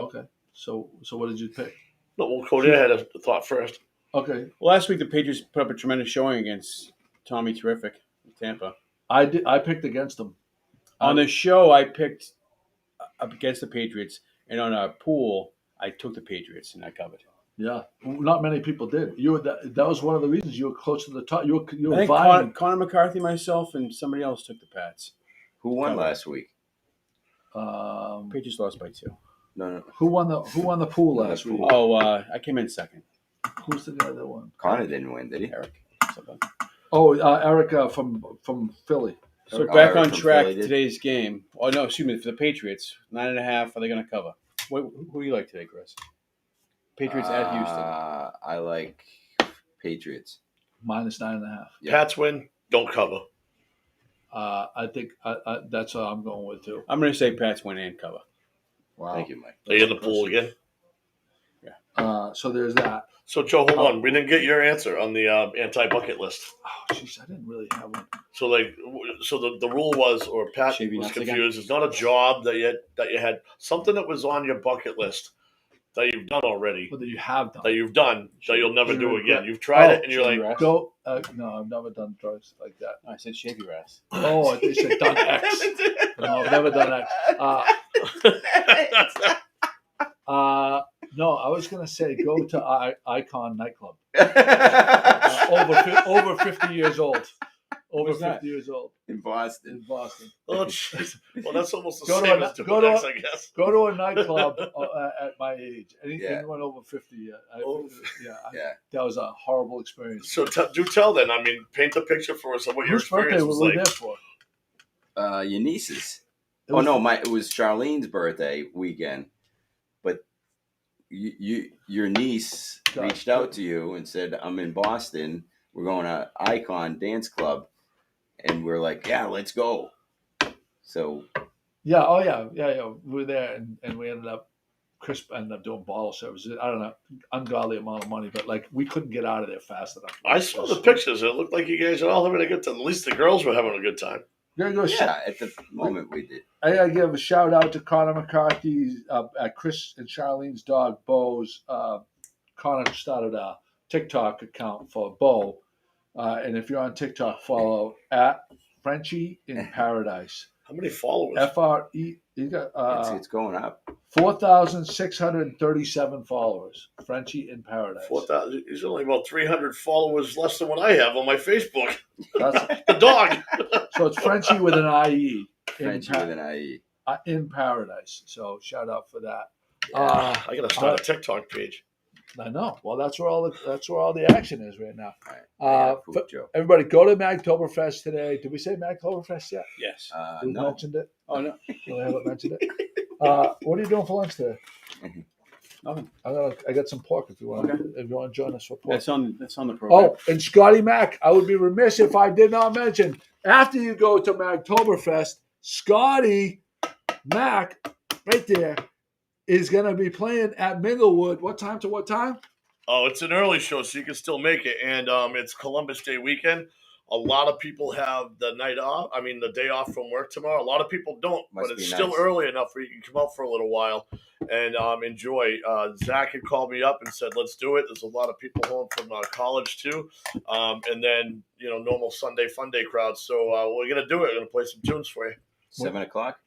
Okay. So what did you pick? No, well, Cody had a thought first. Okay, Last week the Patriots put up a tremendous showing against Tommy Terrific in Tampa. I picked against them. On the show, I picked up against the Patriots, and on a pool, I took the Patriots, and I covered. Yeah, not many people did. That was one of the reasons you were close to the top. You I were think vying. Connor McCarthy, myself, and somebody else took the Pats. Who won last week? Patriots lost by 2. No. Who won the pool last week? Oh, I came in second. Who's the guy that won? Connor didn't win, did he? Eric. Something. Oh, Eric from Philly. So Oh, back Eric on from track Philly did. today's game. Oh no, excuse me, for the Patriots, 9.5. Are they going to cover? Who do you like today, Chris? Patriots at Houston. I like Patriots. Minus 9.5. Yeah. Pats win, don't cover. I think that's what I'm going with too. I'm going to say Pats win and cover. Wow. Thank you, Mike. Are you in the pool again? So there's that. So, Joe, hold on. We didn't get your answer on the anti-bucket list. Oh, jeez, I didn't really have one. So, the rule was, or Pat Shave your was nuts again? confused. It's not a job that you had something that was on your bucket list that you've done already, But that you have done. that you've done that you'll never Shave do your again. butt. You've tried Oh, it, and you're shave like, your ass. Go. No, I've never done drugs like that. I said shave your ass. Oh, I think you said done X. No, I've never done X. No, I was gonna say go to Icon nightclub. Over 50 years old. Over Where's that? 50 years old In Boston. in Boston. oh, jeez. Well, that's almost the Go to same a- as go doing to X, I guess. Go to a nightclub at my age. Yeah. Anyone over 50 yet? Yeah. That was a horrible experience. So, do tell then. I mean, paint the picture for us of what your Whose birthday experience were was we like. there for? Your nieces. It was- It was Charlene's birthday weekend. But your niece God. reached out to you and said, "I'm in Boston. We're going to Icon Dance Club," and we're like, "Yeah, let's go." So Yeah, oh yeah. We were there, and we ended up. Chris ended up doing bottle services. I don't know, ungodly amount of money, but like we couldn't get out of there fast enough. I saw the pictures. It looked like you guys are all having a good time. At least the girls were having a good time. Gotta go. yeah, at the moment we did. I gotta give a shout out to Connor McCarthy, Chris and Charlene's dog Bo's. Connor started a TikTok account for Bo, and if you're on TikTok, follow at Frenchie in Paradise. How many followers? FRE. He's got It's going up. 4,637 followers. Frenchie in Paradise. 4,000. He's only about 300 followers less than what I have on my Facebook. That's, The dog. so it's Frenchie with an IE. Frenchie with an IE. In Paradise. So shout out for that. Yeah. I gotta start a TikTok page. I know. Well, that's where all the action is right now. Joe. Everybody, go to Oktoberfest today. Did we say Oktoberfest yet? Yes. We No. mentioned it. Oh no, We haven't mentioned it. What are you doing for lunch today? nothing. I got some pork if you want. Okay. If you want to join us for pork. That's on the program. Oh, and Scotty Mac, I would be remiss if I did not mention, after you go to Oktoberfest, Scotty Mac, right there, is going to be playing at Minglewood. What time to what time? Oh, it's an early show, so you can still make it. And it's Columbus Day weekend. A lot of people have the day off from work tomorrow. A lot of people don't, Must but it's be still nice. early enough where you can come out for a little while and enjoy. Zach had called me up and said, let's do it. There's a lot of people home from college too. And then, normal Sunday fun day crowd. So we're going to do it. We're going to play some tunes for you. 7 o'clock.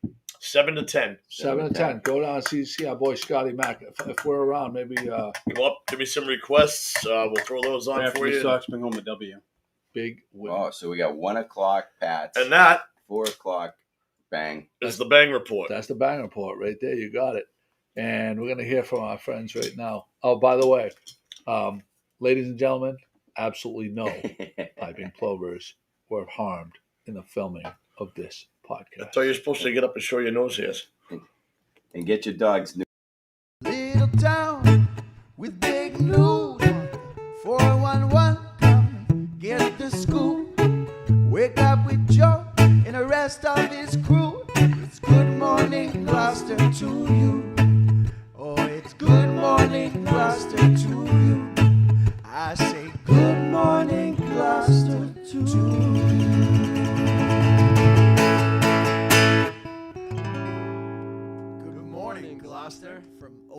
7 to 10. 7 to 10. Go down and see our boy Scotty Mac. If we're around, maybe Come up, give me some requests. We'll throw those on After for the you. Sox bring home the W. big win. Oh, so we got 1 o'clock Pats. And that 4 o'clock Bang. is the Bang Report. That's the bang report right there. You got it. And we're going to hear from our friends right now. Oh, by the way, ladies and gentlemen, absolutely no piping plovers were harmed in the filming of this I podcast. thought you were supposed to get up and show your nose hairs. And get your dogs new. Little town with big news. 411, come get the scoop. Wake up with Joe and the rest of his crew. It's good morning, Gloucester, to you. Oh, it's good morning, Gloucester, to you. I say good morning, Gloucester, to you.